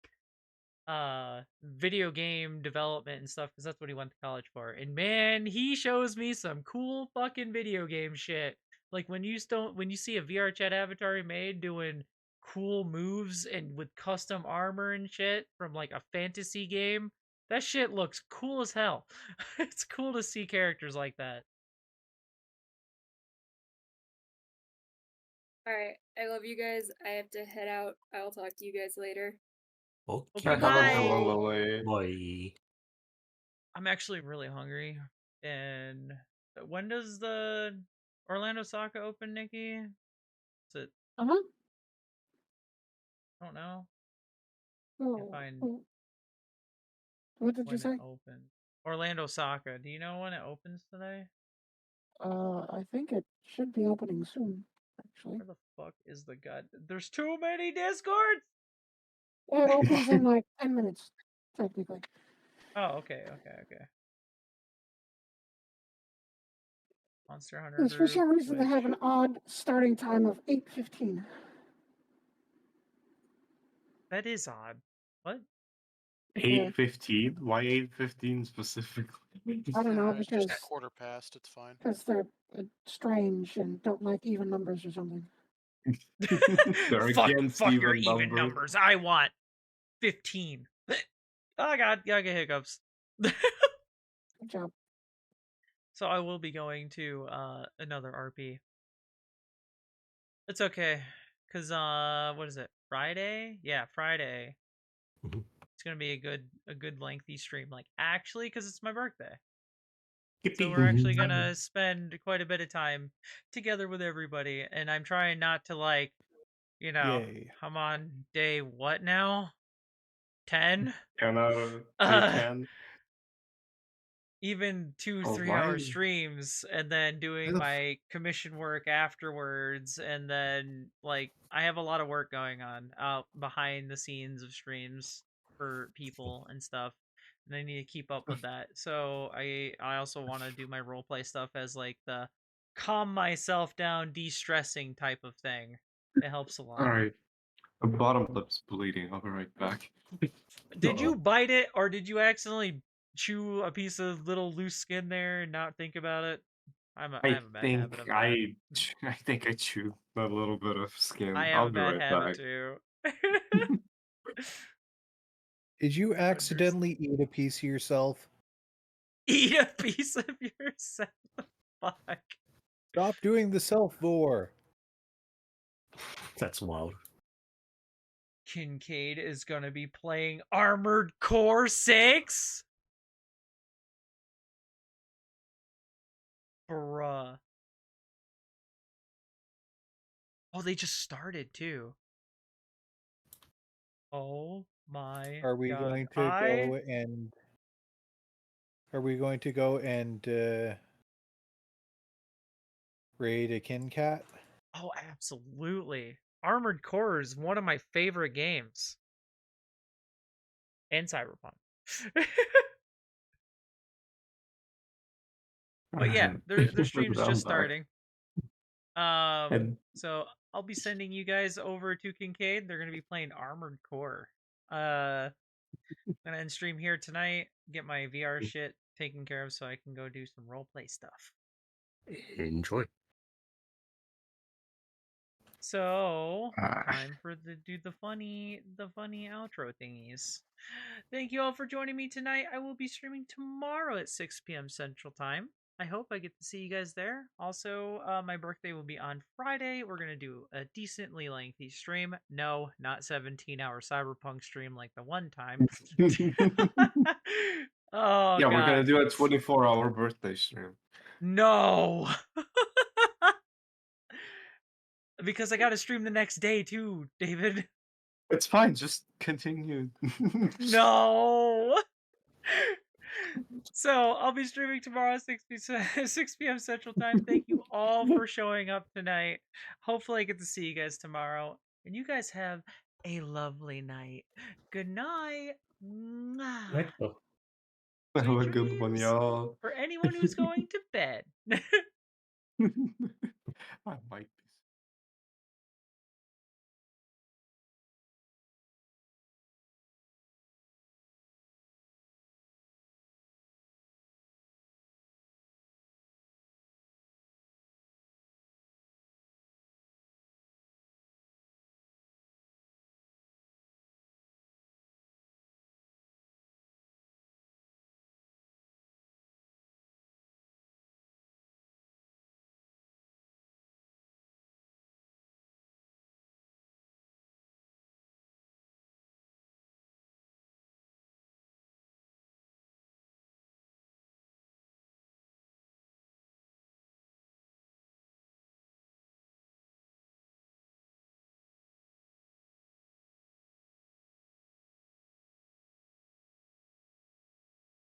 video game development and stuff because that's what he went to college for. And man, he shows me some cool fucking video game shit. Like when you see a VR chat avatar he made doing cool moves and with custom armor and shit from like a fantasy game, that shit looks cool as hell. It's cool to see characters like that. Alright, I love you guys. I have to head out. I'll talk to you guys later. Okay, Have a bye. good one, Lily. Boy. I'm actually really hungry. And when does the Orlando Soccer open, Nikki? Is it? Uh-huh. I don't know. Oh, Find oh. What did when you say? it opens. Orlando Soccer. Do you know when it opens today? I think it should be opening soon, actually. Where the fuck is the god? There's too many Discords! Yeah, it opens in like 10 minutes, technically. Oh, okay. Monster Hunter Yes, for some group, reason they have an odd starting time of 8:15. That is odd. What? 8:15? Why 8:15 specifically? I don't know, It's because just quarter past. It's fine. they're strange and don't like even numbers or something. They're against fuck your even even numbers. I want 15. Oh god, I get hiccups. Good job. So I will be going to another RP. It's okay, cause what is it? Friday? Yeah, Friday. Mhm. It's gonna be a good lengthy stream. Like actually, cause it's my birthday. So Yippee. we're actually gonna spend quite a bit of time together with everybody, and I'm trying not to like, you know, Yay. I'm on day what now? 10? Can I Uh, 10? Even 2 Oh, 3 hour why? streams and then doing the my commission work afterwards, and then like I have a lot of work going on out behind the scenes of streams for people and stuff, and I need to keep up with that. So I also want to do my roleplay stuff as like the calm myself down, de-stressing type of thing. It helps a lot. Alright. The bottom lip's bleeding. I'll be right back. Did you bite it, or did you accidentally chew a piece of little loose skin there and not think about it? I have a bad habit of that. I think I chewed a little bit of skin. I have I'll a be bad right habit back. too. Did you accidentally eat a piece of yourself? Eat a piece of yourself. Fuck. Stop doing the self-vor. That's wild. Kincaid is gonna be playing Armored Core 6? Bruh. Oh, they just started too. Oh my Are we god. going to go and raid a Kincat? Oh, absolutely. Armored Core is one of my favorite games. And Cyberpunk. But yeah, their stream's I'm just back. starting. And So I'll be sending you guys over to Kincaid. They're gonna be playing Armored Core. I'm gonna end stream here tonight, get my VR shit taken care of so I can go do some roleplay stuff. Enjoy. So time for do the funny outro thingies. Thank you all for joining me tonight. I will be streaming tomorrow at 6 p.m. Central Time. I hope I get to see you guys there. Also, my birthday will be on Friday. We're gonna do a decently lengthy stream. No, not 17-hour Cyberpunk stream like the one time. Oh Yeah, we're gonna god. do a 24-hour birthday stream. No. Because I gotta stream the next day too, David. It's fine, just continue. No. So I'll be streaming tomorrow at 6 p.m. Central Time. Thank you all for showing up tonight. Hopefully I get to see you guys tomorrow. And you guys have a lovely night. Good night. Mwah. Right, well, Have a Sweet good one, dreams y'all. for anyone who's going to bed. I might be